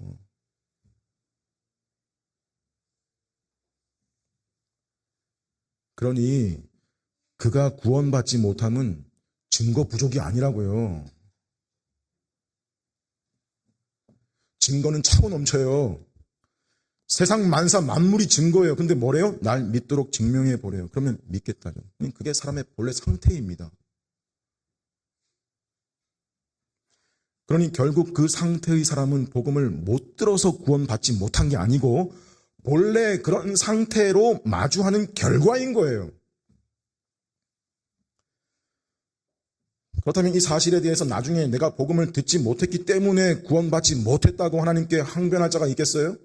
그러니 그가 구원받지 못함은 증거 부족이 아니라고요. 증거는 차고 넘쳐요. 세상 만사 만물이 증거예요. 근데 뭐래요? 날 믿도록 증명해 보래요. 그러면 믿겠다죠. 그게 사람의 본래 상태입니다. 그러니 결국 그 상태의 사람은 복음을 못 들어서 구원받지 못한 게 아니고 본래 그런 상태로 마주하는 결과인 거예요. 그렇다면 이 사실에 대해서 나중에 내가 복음을 듣지 못했기 때문에 구원받지 못했다고 하나님께 항변할 자가 있겠어요?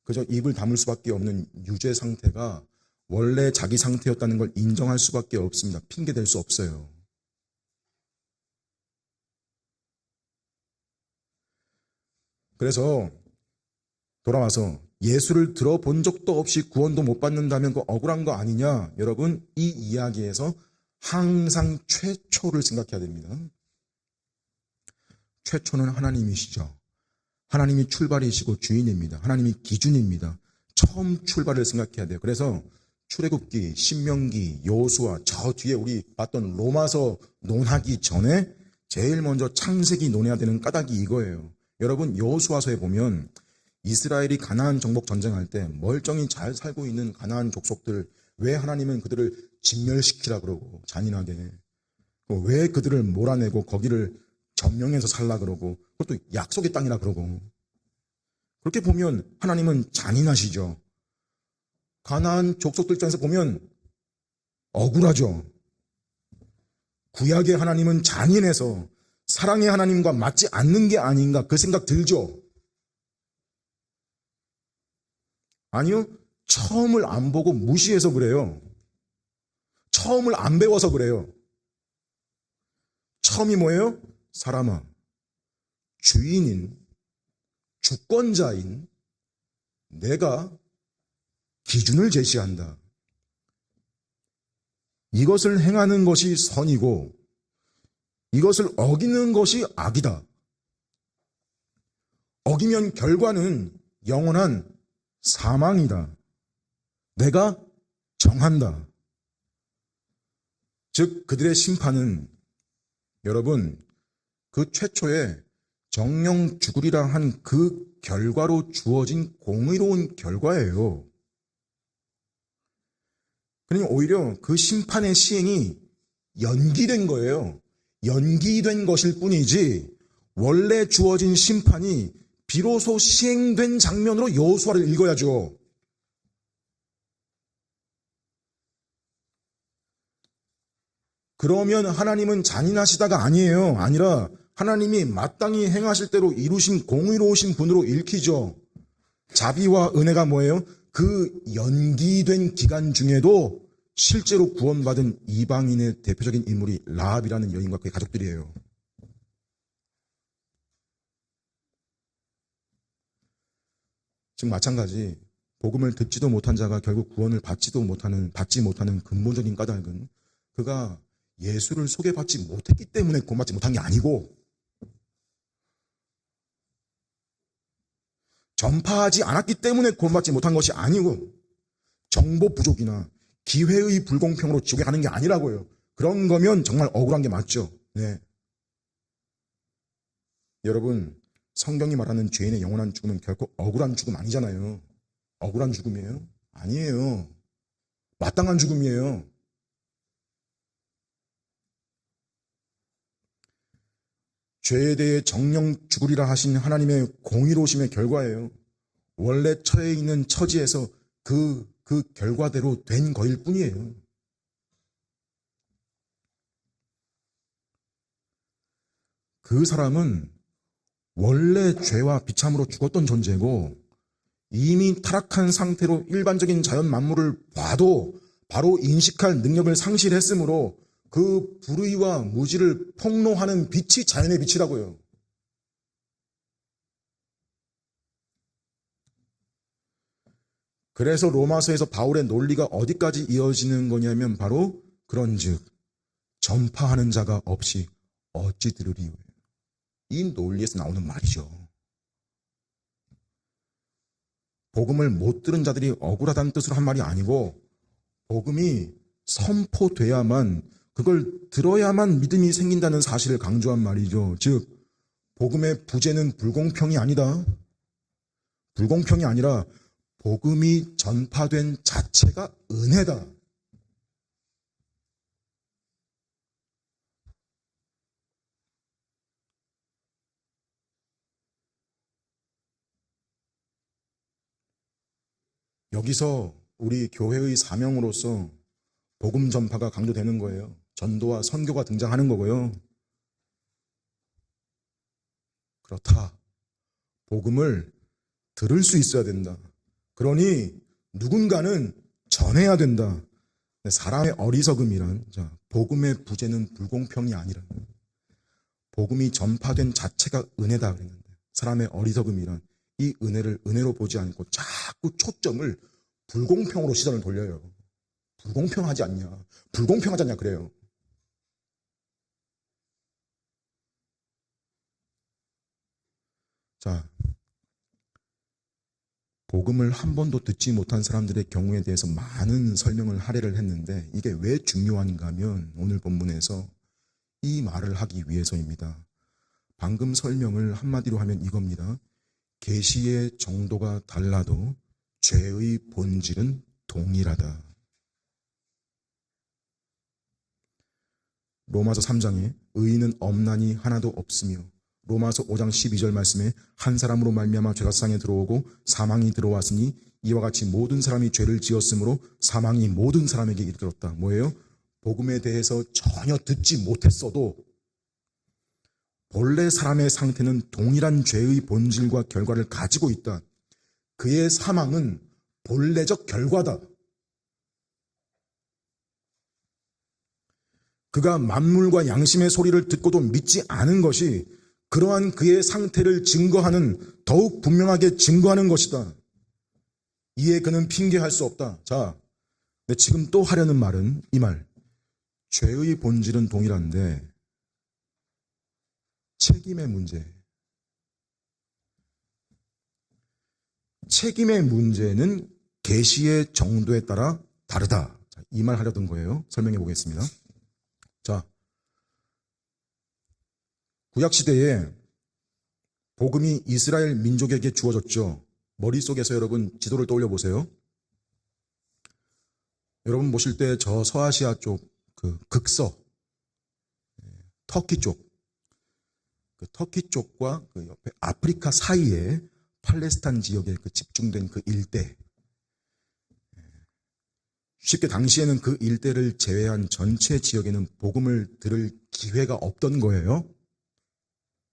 그저 입을 다물 수밖에 없는 유죄 상태가 원래 자기 상태였다는 걸 인정할 수밖에 없습니다. 핑계댈 수 없어요. 그래서 돌아와서 예수를 들어본 적도 없이 구원도 못 받는다면 그 억울한 거 아니냐? 여러분, 이 이야기에서 항상 최초를 생각해야 됩니다. 최초는 하나님이시죠. 하나님이 출발이시고 주인입니다. 하나님이 기준입니다. 처음 출발을 생각해야 돼요. 그래서 출애굽기, 신명기, 여호수아, 저 뒤에 우리 봤던 로마서 논하기 전에 제일 먼저 창세기 논해야 되는 까닭이 이거예요. 여러분, 여호수아서에 보면 이스라엘이 가나안 정복 전쟁할 때 멀쩡히 잘 살고 있는 가나안 족속들, 왜 하나님은 그들을 진멸시키라 그러고 잔인하게, 왜 그들을 몰아내고 거기를 점령해서 살라 그러고, 그것도 약속의 땅이라 그러고, 그렇게 보면 하나님은 잔인하시죠. 가나안 족속들 입장에서 보면 억울하죠. 구약의 하나님은 잔인해서 사랑의 하나님과 맞지 않는 게 아닌가 그 생각 들죠? 아니요. 처음을 안 보고 무시해서 그래요. 처음을 안 배워서 그래요. 처음이 뭐예요? 사람아, 주인인, 주권자인 내가 기준을 제시한다. 이것을 행하는 것이 선이고 이것을 어기는 것이 악이다. 어기면 결과는 영원한 사망이다. 내가 정한다. 즉 그들의 심판은 여러분 그 최초의 정령 죽으리라 한 그 결과로 주어진 공의로운 결과예요. 그러니 오히려 그 심판의 시행이 연기된 거예요. 연기된 것일 뿐이지 원래 주어진 심판이 비로소 시행된 장면으로 여호수아를 읽어야죠. 그러면 하나님은 잔인하시다가 아니라 하나님이 마땅히 행하실 대로 이루신 공의로우신 분으로 읽히죠. 자비와 은혜가 뭐예요? 그 연기된 기간 중에도 실제로 구원받은 이방인의 대표적인 인물이 라합이라는 여인과 그의 가족들이에요. 지금 마찬가지 복음을 듣지도 못한 자가 결국 구원을 받지 못하는 근본적인 까닭은 그가 예수를 소개받지 못했기 때문에 구원받지 못한 게 아니고 전파하지 않았기 때문에 구원받지 못한 것이 아니고 정보 부족이나 기회의 불공평으로 지옥에 가는 게 아니라고요. 그런 거면 정말 억울한 게 맞죠. 네. 여러분 성경이 말하는 죄인의 영원한 죽음은 결코 억울한 죽음 아니잖아요. 억울한 죽음이에요? 아니에요. 마땅한 죽음이에요. 죄에 대해 정령 죽으리라 하신 하나님의 공의로우심의 결과예요. 원래 처해 있는 처지에서 그 결과대로 된 거일 뿐이에요. 그 사람은 원래 죄와 비참으로 죽었던 존재고 이미 타락한 상태로 일반적인 자연 만물을 봐도 바로 인식할 능력을 상실했으므로 그 불의와 무지를 폭로하는 빛이 자연의 빛이라고요. 그래서 로마서에서 바울의 논리가 어디까지 이어지는 거냐면 바로 그런즉 전파하는 자가 없이 어찌 들으리요. 이 논리에서 나오는 말이죠. 복음을 못 들은 자들이 억울하다는 뜻으로 한 말이 아니고 복음이 선포돼야만 그걸 들어야만 믿음이 생긴다는 사실을 강조한 말이죠. 즉 복음의 부재는 불공평이 아니다. 불공평이 아니라 복음이 전파된 자체가 은혜다. 여기서 우리 교회의 사명으로서 복음 전파가 강조되는 거예요. 전도와 선교가 등장하는 거고요. 그렇다. 복음을 들을 수 있어야 된다. 그러니 누군가는 전해야 된다. 사람의 어리석음이란 복음의 부재는 불공평이 아니라 복음이 전파된 자체가 은혜다 그랬는데 사람의 어리석음이란 이 은혜를 은혜로 보지 않고 자꾸 초점을 불공평으로 시선을 돌려요. 불공평하지 않냐? 불공평하지 않냐 그래요. 자, 복음을 한 번도 듣지 못한 사람들의 경우에 대해서 많은 설명을 할애를 했는데 이게 왜 중요한가 하면 오늘 본문에서 이 말을 하기 위해서입니다. 방금 설명을 한마디로 하면 이겁니다. 계시의 정도가 달라도 죄의 본질은 동일하다. 로마서 3장에 의인은 없나니 하나도 없으며 로마서 5장 12절 말씀에 한 사람으로 말미암아 죄가 세상에 들어오고 사망이 들어왔으니 이와 같이 모든 사람이 죄를 지었으므로 사망이 모든 사람에게 이르렀다. 뭐예요? 복음에 대해서 전혀 듣지 못했어도 본래 사람의 상태는 동일한 죄의 본질과 결과를 가지고 있다. 그의 사망은 본래적 결과다. 그가 만물과 양심의 소리를 듣고도 믿지 않은 것이 그러한 그의 상태를 증거하는, 더욱 분명하게 증거하는 것이다. 이에 그는 핑계할 수 없다. 자, 근데 지금 또 하려는 말은 이 말. 죄의 본질은 동일한데 책임의 문제. 책임의 문제는 계시의 정도에 따라 다르다. 이 말 하려던 거예요. 설명해 보겠습니다. 자, 구약시대에 복음이 이스라엘 민족에게 주어졌죠. 머릿속에서 여러분 지도를 떠올려 보세요. 여러분 보실 때 저 서아시아 쪽, 그 극서, 터키 쪽, 그 터키 쪽과 그 옆에 아프리카 사이에 팔레스타인 지역에 그 집중된 그 일대, 쉽게 당시에는 그 일대를 제외한 전체 지역에는 복음을 들을 기회가 없던 거예요.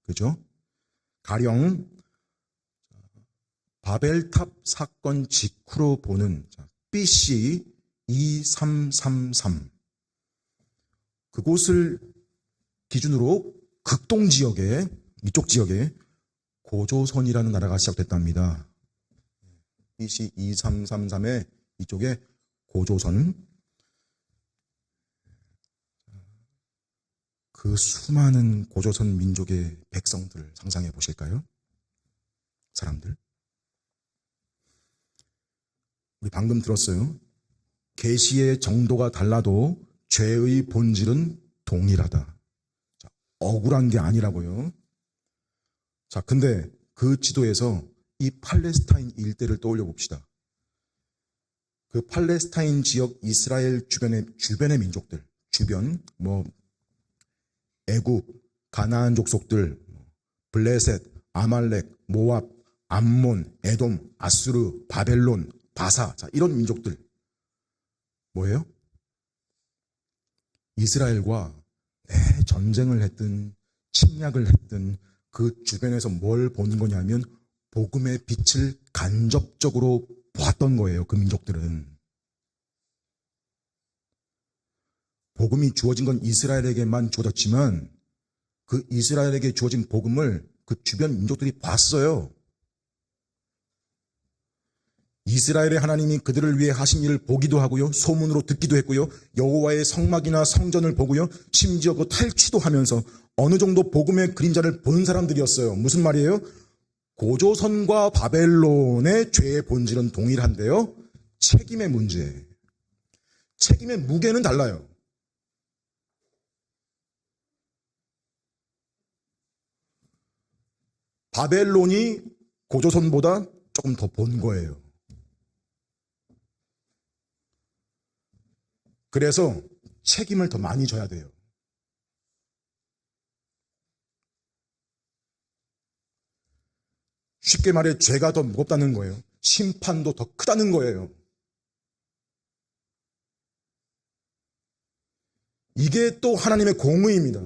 그죠? 가령 바벨탑 사건 직후로 보는 BC 2333 그곳을 기준으로 극동 지역에, 이쪽 지역에 고조선이라는 나라가 시작됐답니다. BC 2333에 이쪽에 고조선, 그 수많은 고조선 민족의 백성들 상상해 보실까요? 사람들. 우리 방금 들었어요. 계시의 정도가 달라도 죄의 본질은 동일하다. 자, 억울한 게 아니라고요. 자, 근데 그 지도에서 이 팔레스타인 일대를 떠올려 봅시다. 그 팔레스타인 지역 이스라엘 주변의 민족들, 주변, 애굽, 가나안 족속들, 블레셋, 아말렉, 모압, 암몬, 에돔, 아수르, 바벨론, 바사, 자, 이런 민족들. 뭐예요? 이스라엘과 전쟁을 했든 침략을 했든 그 주변에서 뭘 본 거냐면 복음의 빛을 간접적으로 보았던 거예요. 그 민족들은. 복음이 주어진 건 이스라엘에게만 주어졌지만 그 이스라엘에게 주어진 복음을 그 주변 민족들이 봤어요. 이스라엘의 하나님이 그들을 위해 하신 일을 보기도 하고요. 소문으로 듣기도 했고요. 여호와의 성막이나 성전을 보고요. 심지어 그 탈취도 하면서 어느 정도 복음의 그림자를 보는 사람들이었어요. 무슨 말이에요? 고조선과 바벨론의 죄의 본질은 동일한데요. 책임의 문제. 책임의 무게는 달라요. 바벨론이 고조선보다 조금 더 본 거예요. 그래서 책임을 더 많이 져야 돼요. 쉽게 말해 죄가 더 무겁다는 거예요. 심판도 더 크다는 거예요. 이게 또 하나님의 공의입니다.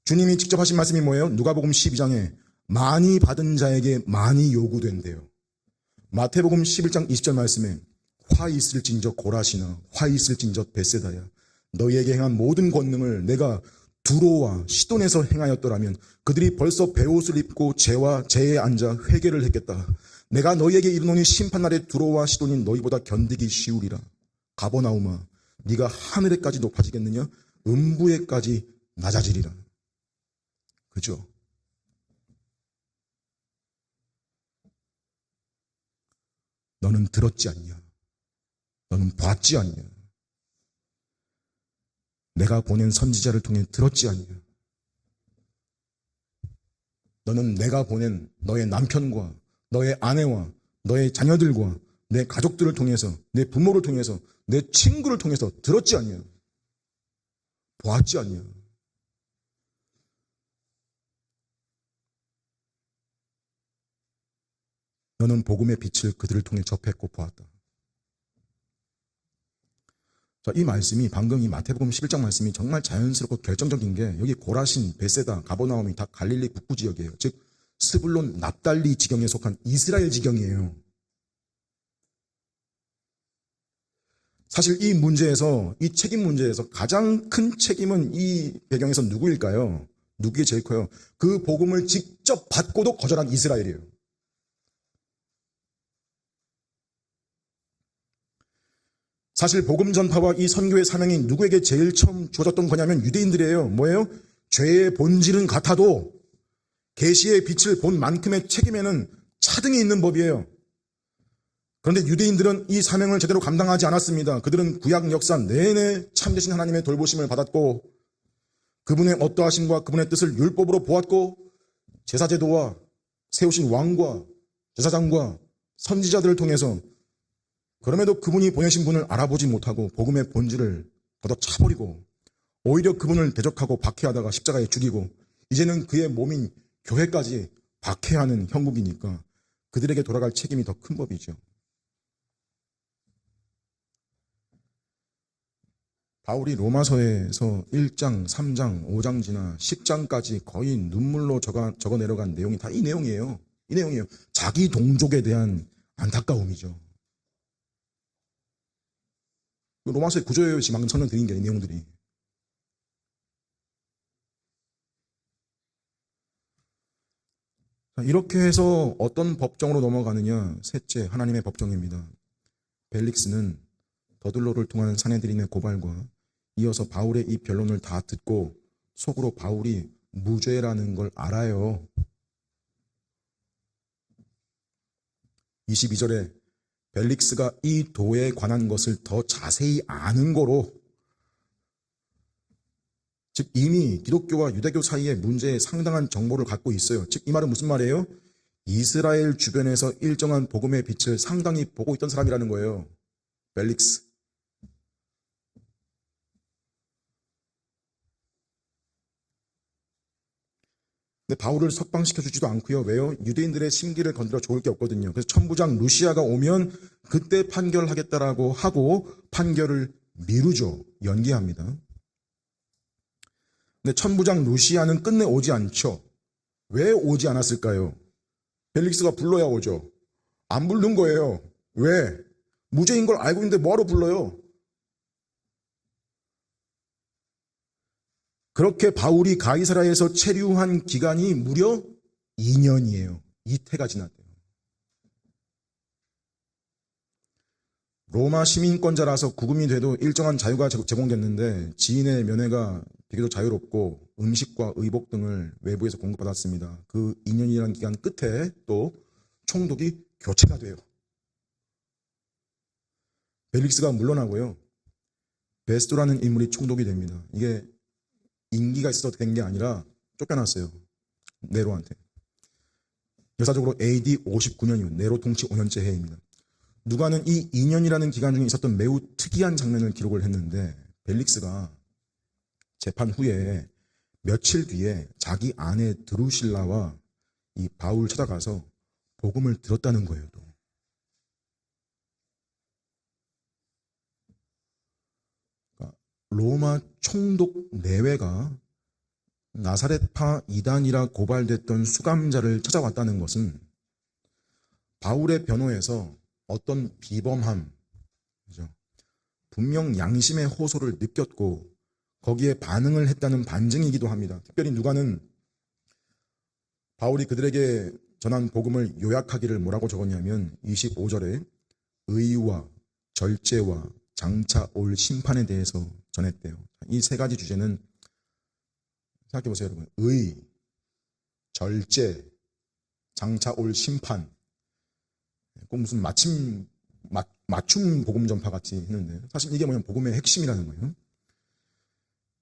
주님이 직접 하신 말씀이 뭐예요? 누가복음 12장에 많이 받은 자에게 많이 요구된대요. 마태복음 11장 20절 말씀에 화 있을진저 고라시나 화 있을진저 벳세다야 너희에게 행한 모든 권능을 내가 두로와 시돈에서 행하였더라면 그들이 벌써 베옷을 입고 제에 앉아 회개를 했겠다. 내가 너희에게 이르노니 심판날에 두로와 시돈이 너희보다 견디기 쉬우리라. 가버나움아 네가 하늘에까지 높아지겠느냐? 음부에까지 낮아지리라. 그죠? 너는 들었지 않냐? 너는 봤지 않냐? 내가 보낸 선지자를 통해 들었지 않냐? 너는 내가 보낸 너의 남편과 너의 아내와 너의 자녀들과 내 가족들을 통해서 내 부모를 통해서 내 친구를 통해서 들었지 않냐? 보았지 않냐? 너는 복음의 빛을 그들을 통해 접했고 보았다. 자, 이 말씀이 방금 이 마태복음 11장 말씀이 정말 자연스럽고 결정적인 게 여기 고라신, 베세다, 가버나움이 다 갈릴리 북부 지역이에요. 즉 스불론, 납달리 지경에 속한 이스라엘 지경이에요. 사실 이 문제에서, 이 책임 문제에서 가장 큰 책임은 이 배경에서 누구일까요? 누구게 제일 커요? 그 복음을 직접 받고도 거절한 이스라엘이에요. 사실 복음 전파와 이 선교의 사명이 누구에게 제일 처음 주어졌던 거냐면 유대인들이에요. 뭐예요? 죄의 본질은 같아도 계시의 빛을 본 만큼의 책임에는 차등이 있는 법이에요. 그런데 유대인들은 이 사명을 제대로 감당하지 않았습니다. 그들은 구약 역사 내내 참되신 하나님의 돌보심을 받았고 그분의 어떠하심과 그분의 뜻을 율법으로 보았고 제사제도와 세우신 왕과 제사장과 선지자들을 통해서 그럼에도 그분이 보내신 분을 알아보지 못하고 복음의 본질을 걷어차버리고 오히려 그분을 대적하고 박해하다가 십자가에 죽이고 이제는 그의 몸인 교회까지 박해하는 형국이니까 그들에게 돌아갈 책임이 더 큰 법이죠. 바울이 로마서에서 1장, 3장, 5장 지나 10장까지 거의 눈물로 적어 내려간 내용이 다 이 내용이에요. 이 내용이에요. 자기 동족에 대한 안타까움이죠. 로마서의 구조예요. 지금 방금 설명드린 게 이 내용들이. 이렇게 해서 어떤 법정으로 넘어가느냐. 셋째, 하나님의 법정입니다. 벨릭스는 더들로를 통한 사내들인의 고발과 이어서 바울의 이 변론을 다 듣고 속으로 바울이 무죄라는 걸 알아요. 22절에 벨릭스가 이 도에 관한 것을 더 자세히 아는 거로, 즉 이미 기독교와 유대교 사이의 문제에 상당한 정보를 갖고 있어요. 즉 이 말은 무슨 말이에요? 이스라엘 주변에서 일정한 복음의 빛을 상당히 보고 있던 사람이라는 거예요. 벨릭스. 근데 바울을 석방시켜주지도 않고요. 왜요? 유대인들의 심기를 건드려 좋을 게 없거든요. 그래서 천부장 루시아가 오면 그때 판결하겠다라고 하고 판결을 미루죠. 연기합니다. 근데 천부장 루시아는 끝내 오지 않죠. 왜 오지 않았을까요? 벨릭스가 불러야 오죠. 안 부른 거예요. 왜? 무죄인 걸 알고 있는데 뭐하러 불러요? 그렇게 바울이 가이사라에서 체류한 기간이 무려 2년이에요. 이태가 지났대요. 로마 시민권자라서 구금이 돼도 일정한 자유가 제공됐는데 지인의 면회가 비교적 자유롭고 음식과 의복 등을 외부에서 공급받았습니다. 그 2년이라는 기간 끝에 또 총독이 교체가 돼요. 벨릭스가 물러나고요. 베스토라는 인물이 총독이 됩니다. 이게 인기가 있어서 된 게 아니라 쫓겨났어요. 네로한테. 역사적으로 AD 59년이요. 네로 통치 5년째 해입니다. 누가는 이 2년이라는 기간 중에 있었던 매우 특이한 장면을 기록을 했는데 벨릭스가 재판 후에 며칠 뒤에 자기 아내 드루실라와 이 바울 찾아가서 복음을 들었다는 거예요. 또. 그러니까 로마 총독 내외가 나사렛파 이단이라 고발됐던 수감자를 찾아왔다는 것은 바울의 변호에서 어떤 비범함, 그죠? 분명 양심의 호소를 느꼈고 거기에 반응을 했다는 반증이기도 합니다. 특별히 누가는 바울이 그들에게 전한 복음을 요약하기를 뭐라고 적었냐면 25절에 의와 절제와 장차 올 심판에 대해서 전했대요. 이 세 가지 주제는 생각해 보세요, 여러분. 의, 절제, 장차 올 심판. 꼭 무슨 맞춤 복음 전파 같이 했는데 사실 이게 뭐냐면 복음의 핵심이라는 거예요.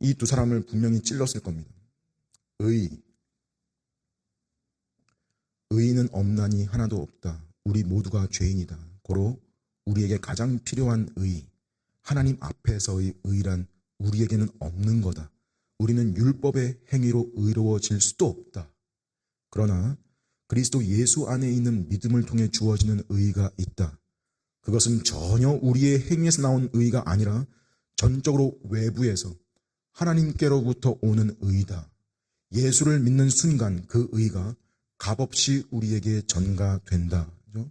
이 두 사람을 분명히 찔렀을 겁니다. 의인은 없나니 하나도 없다. 우리 모두가 죄인이다. 고로 우리에게 가장 필요한 의, 하나님 앞에서의 의란 우리에게는 없는 거다. 우리는 율법의 행위로 의로워질 수도 없다. 그러나 그리스도 예수 안에 있는 믿음을 통해 주어지는 의가 있다. 그것은 전혀 우리의 행위에서 나온 의가 아니라 전적으로 외부에서 하나님께로부터 오는 의다. 예수를 믿는 순간 그 의가 값없이 우리에게 전가된다. 그죠?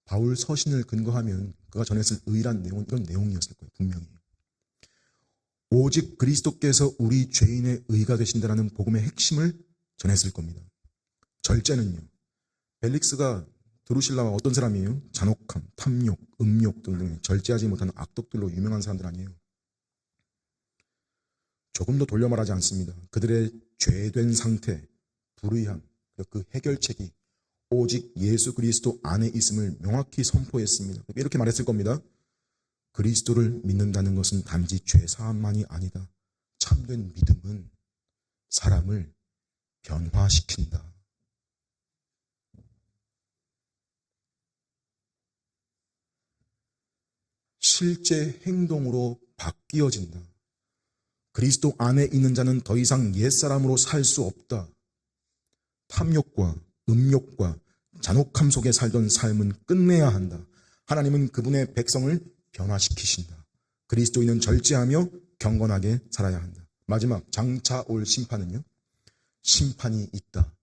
바울 서신을 근거하면 그가 전했을 의란 내용은 이런 내용이었을 거예요. 분명히. 오직 그리스도께서 우리 죄인의 의가 되신다라는 복음의 핵심을 전했을 겁니다. 절제는요. 벨릭스가 드루실라와 어떤 사람이에요? 잔혹함, 탐욕, 음욕 등등 절제하지 못하는 악독들로 유명한 사람들 아니에요. 조금도 돌려 말하지 않습니다. 그들의 죄된 상태, 불의함, 그 해결책이 오직 예수 그리스도 안에 있음을 명확히 선포했습니다. 이렇게 말했을 겁니다. 그리스도를 믿는다는 것은 단지 죄사함만이 아니다. 참된 믿음은 사람을 변화시킨다. 실제 행동으로 바뀌어진다. 그리스도 안에 있는 자는 더 이상 옛사람으로 살 수 없다. 탐욕과 음욕과 잔혹함 속에 살던 삶은 끝내야 한다. 하나님은 그분의 백성을 변화시키신다. 그리스도인은 절제하며 경건하게 살아야 한다. 마지막 장차 올 심판은요. 심판이 있다.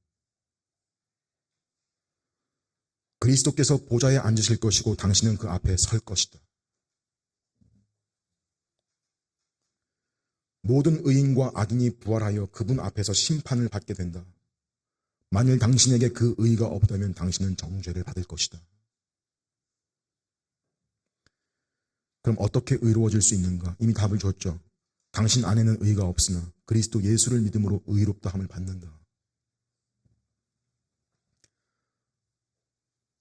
그리스도께서 보좌에 앉으실 것이고 당신은 그 앞에 설 것이다. 모든 의인과 악인이 부활하여 그분 앞에서 심판을 받게 된다. 만일 당신에게 그 의가 없다면 당신은 정죄를 받을 것이다. 그럼 어떻게 의로워질 수 있는가? 이미 답을 줬죠. 당신 안에는 의가 없으나 그리스도 예수를 믿음으로 의롭다 함을 받는다.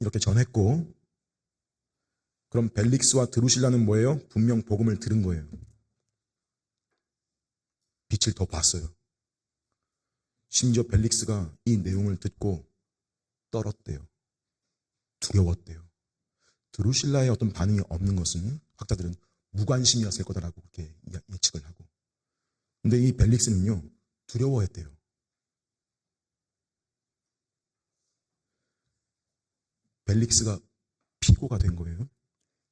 이렇게 전했고, 그럼 벨릭스와 드루실라는 뭐예요? 분명 복음을 들은 거예요. 빛을 더 봤어요. 심지어 벨릭스가 이 내용을 듣고 떨었대요. 두려웠대요. 드루실라의 어떤 반응이 없는 것은 학자들은 무관심이었을 거다라고 그렇게 예측을 하고. 근데 이 벨릭스는요, 두려워했대요. 벨릭스가 피고가 된 거예요.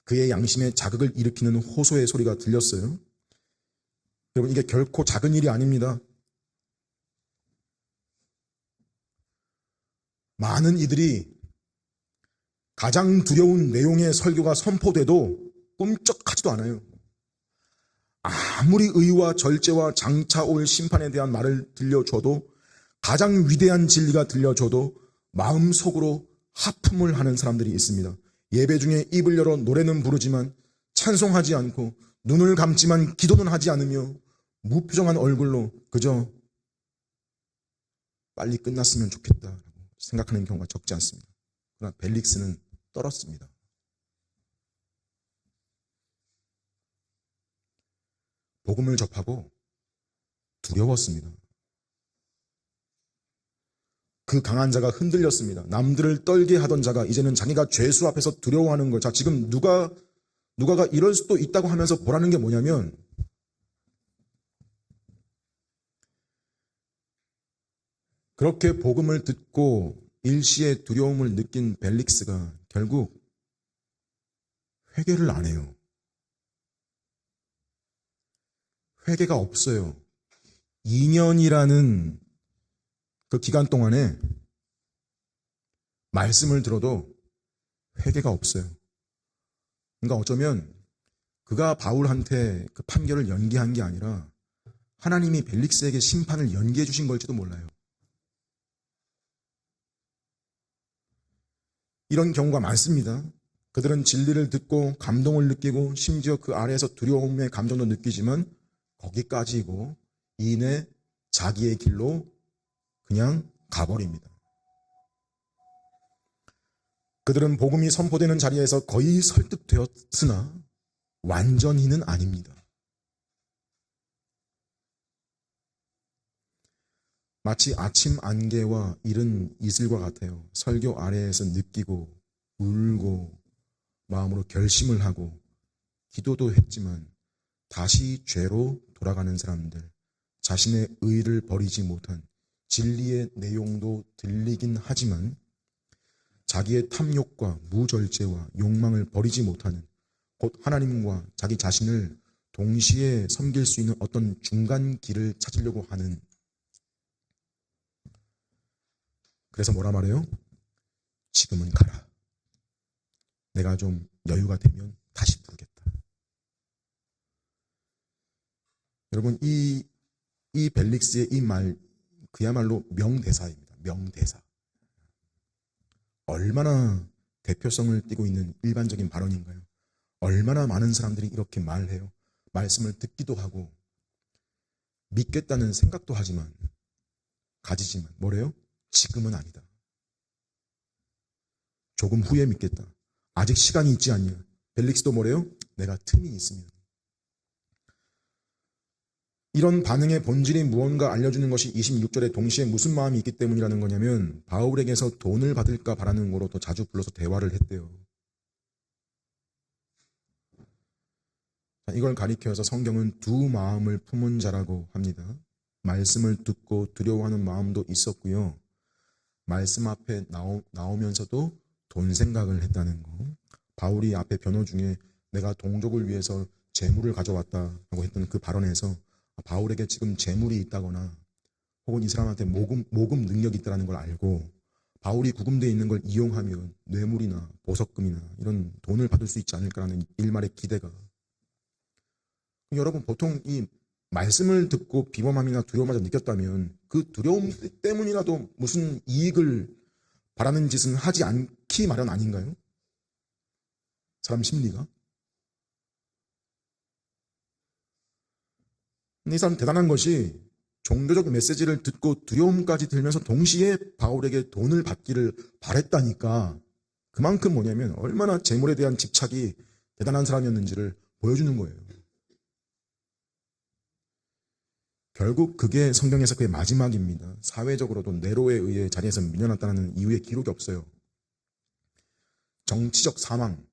그의 양심에 자극을 일으키는 호소의 소리가 들렸어요. 여러분, 이게 결코 작은 일이 아닙니다. 많은 이들이 가장 두려운 내용의 설교가 선포돼도 꿈쩍하지도 않아요. 아무리 의와 절제와 장차 올 심판에 대한 말을 들려줘도, 가장 위대한 진리가 들려줘도 마음속으로 하품을 하는 사람들이 있습니다. 예배 중에 입을 열어 노래는 부르지만 찬송하지 않고, 눈을 감지만 기도는 하지 않으며 무표정한 얼굴로 그저 빨리 끝났으면 좋겠다라고 생각하는 경우가 적지 않습니다. 그러나 벨릭스는 떨었습니다. 복음을 접하고 두려웠습니다. 그 강한 자가 흔들렸습니다. 남들을 떨게 하던 자가 이제는 자기가 죄수 앞에서 두려워하는 걸. 자, 지금 누가가 이럴 수도 있다고 하면서 보라는 게 뭐냐면, 그렇게 복음을 듣고 일시의 두려움을 느낀 벨릭스가 결국 회개를 안 해요. 회개가 없어요. 2년이라는 그 기간 동안에 말씀을 들어도 회개가 없어요. 그러니까 어쩌면 그가 바울한테 그 판결을 연기한 게 아니라 하나님이 벨릭스에게 심판을 연기해 주신 걸지도 몰라요. 이런 경우가 많습니다. 그들은 진리를 듣고 감동을 느끼고 심지어 그 아래에서 두려움의 감정도 느끼지만 거기까지고 이내 자기의 길로 그냥 가버립니다. 그들은 복음이 선포되는 자리에서 거의 설득되었으나 완전히는 아닙니다. 마치 아침 안개와 이른 이슬과 같아요. 설교 아래에서 느끼고 울고 마음으로 결심을 하고 기도도 했지만 다시 죄로 돌아가는 사람들, 자신의 의를 버리지 못한, 진리의 내용도 들리긴 하지만 자기의 탐욕과 무절제와 욕망을 버리지 못하는, 곧 하나님과 자기 자신을 동시에 섬길 수 있는 어떤 중간 길을 찾으려고 하는, 그래서 뭐라 말해요? 지금은 가라. 내가 좀 여유가 되면 다시 부르겠다. 여러분, 이 벨릭스의 이 말, 그야말로 명대사입니다. 명대사. 얼마나 대표성을 띠고 있는 일반적인 발언인가요? 얼마나 많은 사람들이 이렇게 말해요. 말씀을 듣기도 하고 믿겠다는 생각도 하지만 가지지만 뭐래요? 지금은 아니다. 조금 후에 믿겠다. 아직 시간이 있지 않냐. 벨릭스도 뭐래요? 내가 틈이 있으면. 이런 반응의 본질이 무언가 알려주는 것이 26절에 동시에 무슨 마음이 있기 때문이라는 거냐면 바울에게서 돈을 받을까 바라는 거로 더 자주 불러서 대화를 했대요. 이걸 가리켜서 성경은 두 마음을 품은 자라고 합니다. 말씀을 듣고 두려워하는 마음도 있었고요. 말씀 앞에 나오면서도 돈 생각을 했다는 거. 바울이 앞에 변호 중에 내가 동족을 위해서 재물을 가져왔다고 했던 그 발언에서 바울에게 지금 재물이 있다거나 혹은 이 사람한테 모금 능력이 있다는 걸 알고 바울이 구금되어 있는 걸 이용하면 뇌물이나 보석금이나 이런 돈을 받을 수 있지 않을까라는 일말의 기대가. 여러분, 보통 이 말씀을 듣고 비범함이나 두려움마저 느꼈다면 그 두려움 때문이라도 무슨 이익을 바라는 짓은 하지 않기 마련 아닌가요? 사람 심리가. 근데 이 사람 대단한 것이 종교적 메시지를 듣고 두려움까지 들면서 동시에 바울에게 돈을 받기를 바랬다니까 그만큼 뭐냐면 얼마나 재물에 대한 집착이 대단한 사람이었는지를 보여주는 거예요. 결국 그게 성경에서 그의 마지막입니다. 사회적으로도 네로에 의해 자리에서 밀려났다는 이유의 기록이 없어요. 정치적 사망,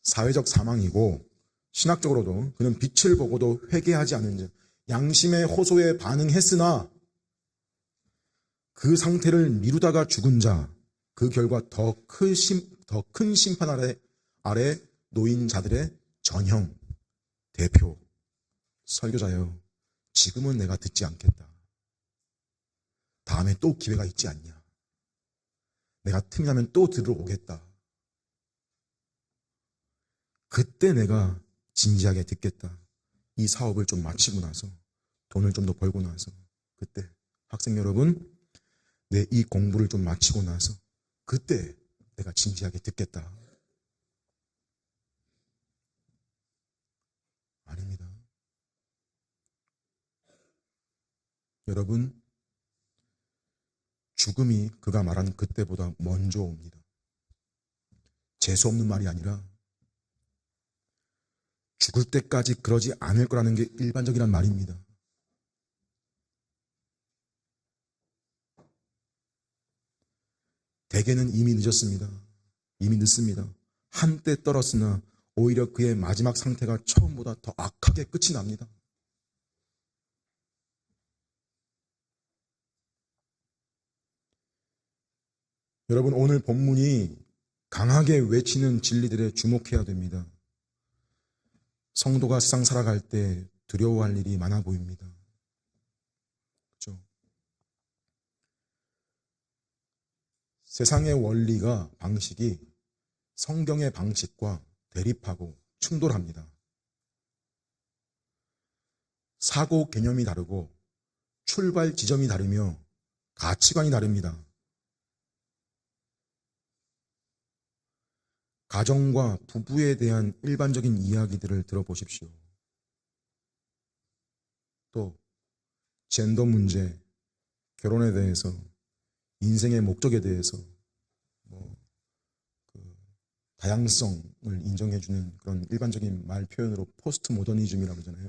사회적 사망이고 신학적으로도 그는 빛을 보고도 회개하지 않은 자, 양심의 호소에 반응했으나 그 상태를 미루다가 죽은 자, 그 결과 더 큰 심판 아래 놓인 자들의 전형, 대표, 설교자여, 지금은 내가 듣지 않겠다. 다음에 또 기회가 있지 않냐. 내가 틈이 나면 또 들어오겠다. 그때 내가 진지하게 듣겠다. 이 사업을 좀 마치고 나서 돈을 좀 더 벌고 나서 그때 학생 여러분 내 이 공부를 좀 마치고 나서 그때 내가 진지하게 듣겠다. 아닙니다. 여러분 죽음이 그가 말한 그때보다 먼저 옵니다. 재수 없는 말이 아니라 죽을 때까지 그러지 않을 거라는 게 일반적이란 말입니다. 대개는 이미 늦었습니다. 이미 늦습니다. 한때 떨었으나 오히려 그의 마지막 상태가 처음보다 더 악하게 끝이 납니다. 여러분 오늘 본문이 강하게 외치는 진리들에 주목해야 됩니다. 성도가 세상 살아갈 때 두려워할 일이 많아 보입니다. 그렇죠? 세상의 원리가 방식이 성경의 방식과 대립하고 충돌합니다. 사고 개념이 다르고 출발 지점이 다르며 가치관이 다릅니다. 가정과 부부에 대한 일반적인 이야기들을 들어보십시오. 또 젠더 문제, 결혼에 대해서, 인생의 목적에 대해서 다양성을 인정해주는 그런 일반적인 말 표현으로 포스트 모더니즘이라고 하잖아요.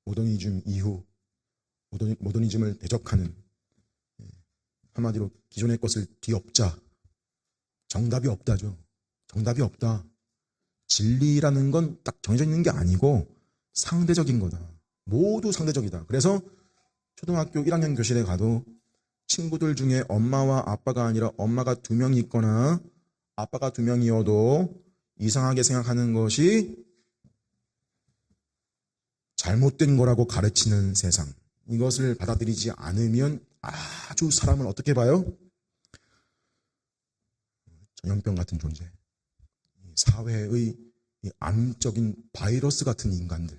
모더니즘 이후 모더니즘을 대적하는, 한마디로 기존의 것을 뒤엎자. 정답이 없다죠. 정답이 없다. 진리라는 건 딱 정해져 있는 게 아니고 상대적인 거다. 모두 상대적이다. 그래서 초등학교 1학년 교실에 가도 친구들 중에 엄마와 아빠가 아니라 엄마가 2명이 있거나 아빠가 2명이어도 이상하게 생각하는 것이 잘못된 거라고 가르치는 세상, 이것을 받아들이지 않으면 아주 사람을 어떻게 봐요? 전염병 같은 존재, 사회의 암적인 바이러스 같은 인간들.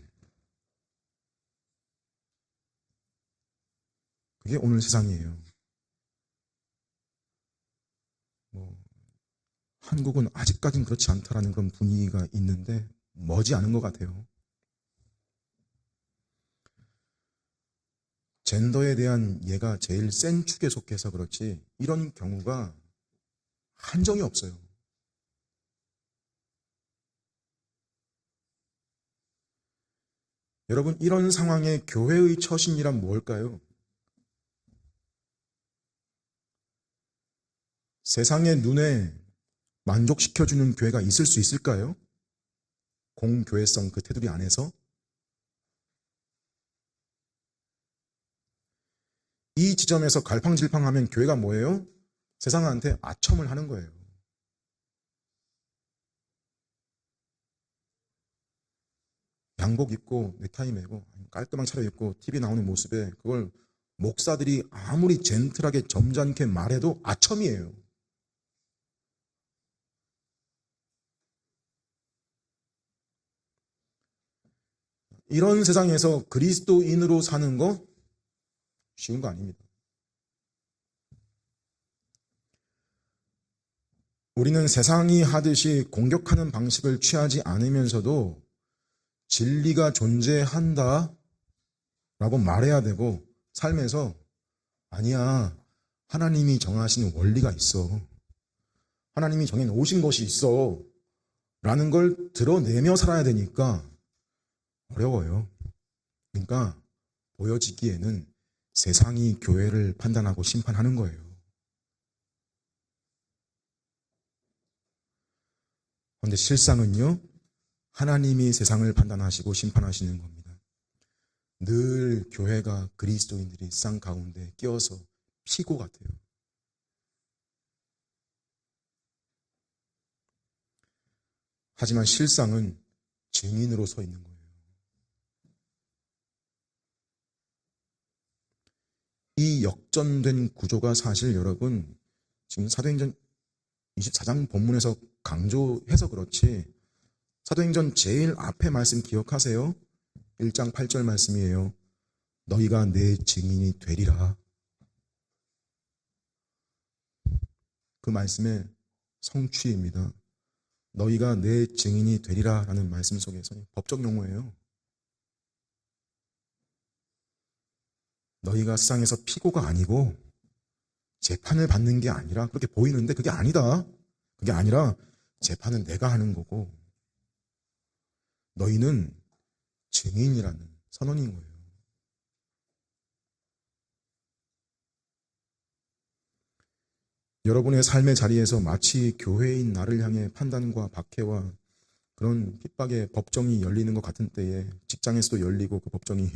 그게 오늘 세상이에요. 한국은 아직까지는 그렇지 않다라는 그런 분위기가 있는데 머지않은 것 같아요. 젠더에 대한 얘가 제일 센 축에 속해서 그렇지 이런 경우가 한정이 없어요. 여러분, 이런 상황에 교회의 처신이란 뭘까요? 세상의 눈에 만족시켜주는 교회가 있을 수 있을까요? 공교회성 그 테두리 안에서 이 지점에서 갈팡질팡하면 교회가 뭐예요? 세상한테 아첨을 하는 거예요. 양복 입고 넥타이 매고 깔끔하게 차려입고 TV 나오는 모습에 그걸 목사들이 아무리 젠틀하게 점잖게 말해도 아첨이에요. 이런 세상에서 그리스도인으로 사는 거 쉬운 거 아닙니다. 우리는 세상이 하듯이 공격하는 방식을 취하지 않으면서도 진리가 존재한다 라고 말해야 되고, 삶에서 아니야, 하나님이 정하신 원리가 있어, 하나님이 정해놓으신 것이 있어 라는 걸 드러내며 살아야 되니까 어려워요. 그러니까 보여지기에는 세상이 교회를 판단하고 심판하는 거예요. 그런데 실상은요, 하나님이 세상을 판단하시고 심판하시는 겁니다. 늘 교회가 그리스도인들이 쌍 가운데 끼어서 피고 같아요. 하지만 실상은 증인으로 서 있는 거예요. 이 역전된 구조가 사실 여러분 지금 사도행전 24장 본문에서 강조해서 그렇지, 사도행전 제일 앞에 말씀 기억하세요? 1장 8절 말씀이에요. 너희가 내 증인이 되리라. 그 말씀의 성취입니다. 너희가 내 증인이 되리라 라는 말씀 속에서 법적 용어예요. 너희가 세상에서 피고가 아니고 재판을 받는 게 아니라, 그렇게 보이는데 그게 아니다. 그게 아니라 재판은 내가 하는 거고 너희는 증인이라는 선언인 거예요. 여러분의 삶의 자리에서 마치 교회인 나를 향해 판단과 박해와 그런 핍박의 법정이 열리는 것 같은 때에 직장에서도 열리고 그 법정이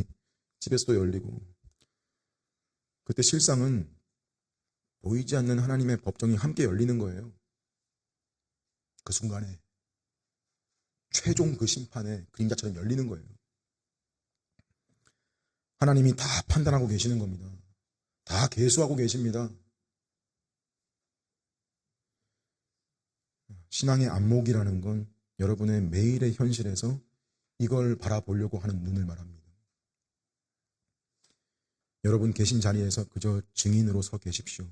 집에서도 열리고, 그때 실상은 보이지 않는 하나님의 법정이 함께 열리는 거예요. 그 순간에 최종 그 심판의 그림자처럼 열리는 거예요. 하나님이 다 판단하고 계시는 겁니다. 다 계수하고 계십니다. 신앙의 안목이라는 건 여러분의 매일의 현실에서 이걸 바라보려고 하는 눈을 말합니다. 여러분 계신 자리에서 그저 증인으로 서 계십시오.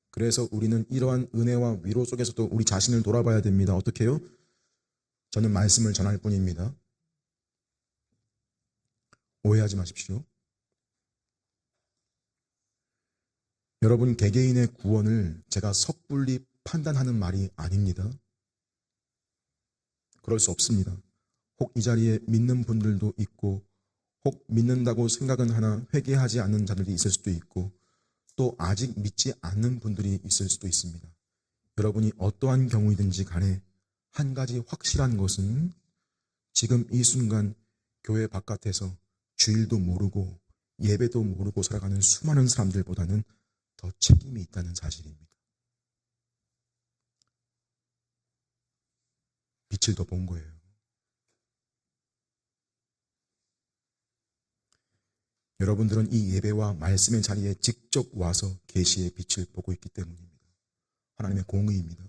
그래서 우리는 이러한 은혜와 위로 속에서도 우리 자신을 돌아봐야 됩니다. 어떻게 해요? 저는 말씀을 전할 뿐입니다. 오해하지 마십시오. 여러분 개개인의 구원을 제가 섣불리 판단하는 말이 아닙니다. 그럴 수 없습니다. 혹 이 자리에 믿는 분들도 있고, 혹 믿는다고 생각은 하나 회개하지 않는 자들이 있을 수도 있고, 또 아직 믿지 않는 분들이 있을 수도 있습니다. 여러분이 어떠한 경우이든지 간에 한 가지 확실한 것은 지금 이 순간 교회 바깥에서 주일도 모르고 예배도 모르고 살아가는 수많은 사람들보다는 더 책임이 있다는 사실입니다. 빛을 더 본 거예요. 여러분들은 이 예배와 말씀의 자리에 직접 와서 계시의 빛을 보고 있기 때문입니다. 하나님의 공의입니다.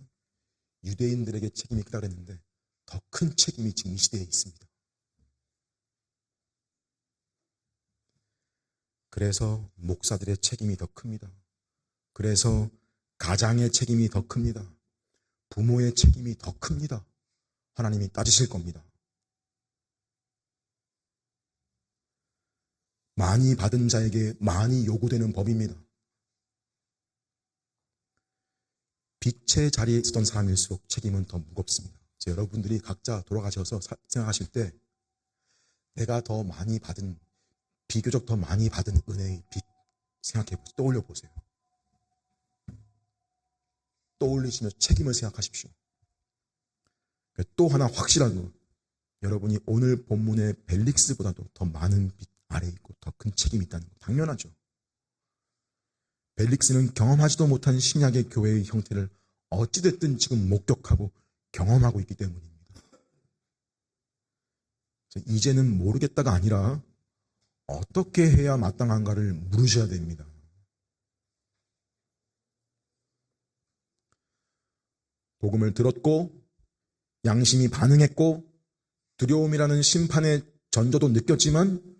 유대인들에게 책임이 크다 그랬는데 더 큰 책임이 지금 이 시대에 있습니다. 그래서 목사들의 책임이 더 큽니다. 그래서 가장의 책임이 더 큽니다. 부모의 책임이 더 큽니다. 하나님이 따지실 겁니다. 많이 받은 자에게 많이 요구되는 법입니다. 빛의 자리에 있었던 사람일수록 책임은 더 무겁습니다. 여러분들이 각자 돌아가셔서 생각하실 때 내가 더 많이 받은, 비교적 더 많이 받은 은혜의 빛 생각해 보세요. 떠올려 보세요. 떠올리시며 책임을 생각하십시오. 또 하나 확실한 거, 여러분이 오늘 본문의 벨릭스보다도 더 많은 빛 아래에 있고 더 큰 책임이 있다는 거 당연하죠. 벨릭스는 경험하지도 못한 신약의 교회의 형태를 어찌됐든 지금 목격하고 경험하고 있기 때문입니다. 이제는 모르겠다가 아니라 어떻게 해야 마땅한가를 물으셔야 됩니다. 복음을 들었고 양심이 반응했고 두려움이라는 심판의 전조도 느꼈지만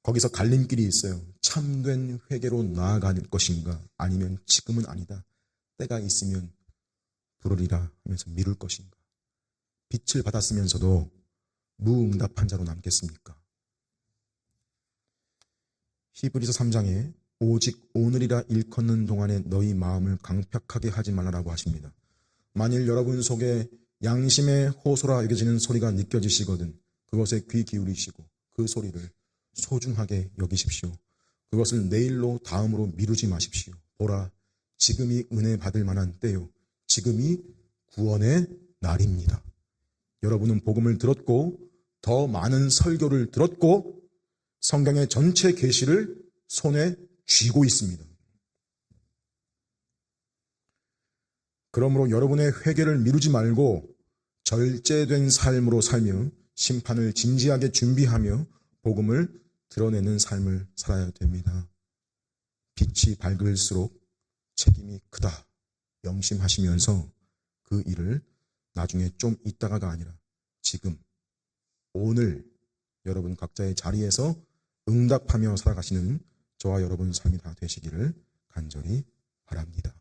거기서 갈림길이 있어요. 참된 회개로 나아갈 것인가 아니면 지금은 아니다. 때가 있으면 부르리라 하면서 미룰 것인가. 빛을 받았으면서도 무응답한 자로 남겠습니까? 히브리서 3장에 오직 오늘이라 일컫는 동안에 너희 마음을 강팍하게 하지 말라라고 하십니다. 만일 여러분 속에 양심의 호소라 여겨지는 소리가 느껴지시거든 그것에 귀 기울이시고 그 소리를 소중하게 여기십시오. 그것을 내일로 다음으로 미루지 마십시오. 보라, 지금이 은혜 받을 만한 때요. 지금이 구원의 날입니다. 여러분은 복음을 들었고 더 많은 설교를 들었고 성경의 전체 계시를 손에 쥐고 있습니다. 그러므로 여러분의 회개를 미루지 말고 절제된 삶으로 살며 심판을 진지하게 준비하며 복음을 드러내는 삶을 살아야 됩니다. 빛이 밝을수록 책임이 크다 명심하시면서 그 일을 나중에 좀 있다가가 아니라 지금 오늘 여러분 각자의 자리에서 응답하며 살아가시는 저와 여러분 삶이 다 되시기를 간절히 바랍니다.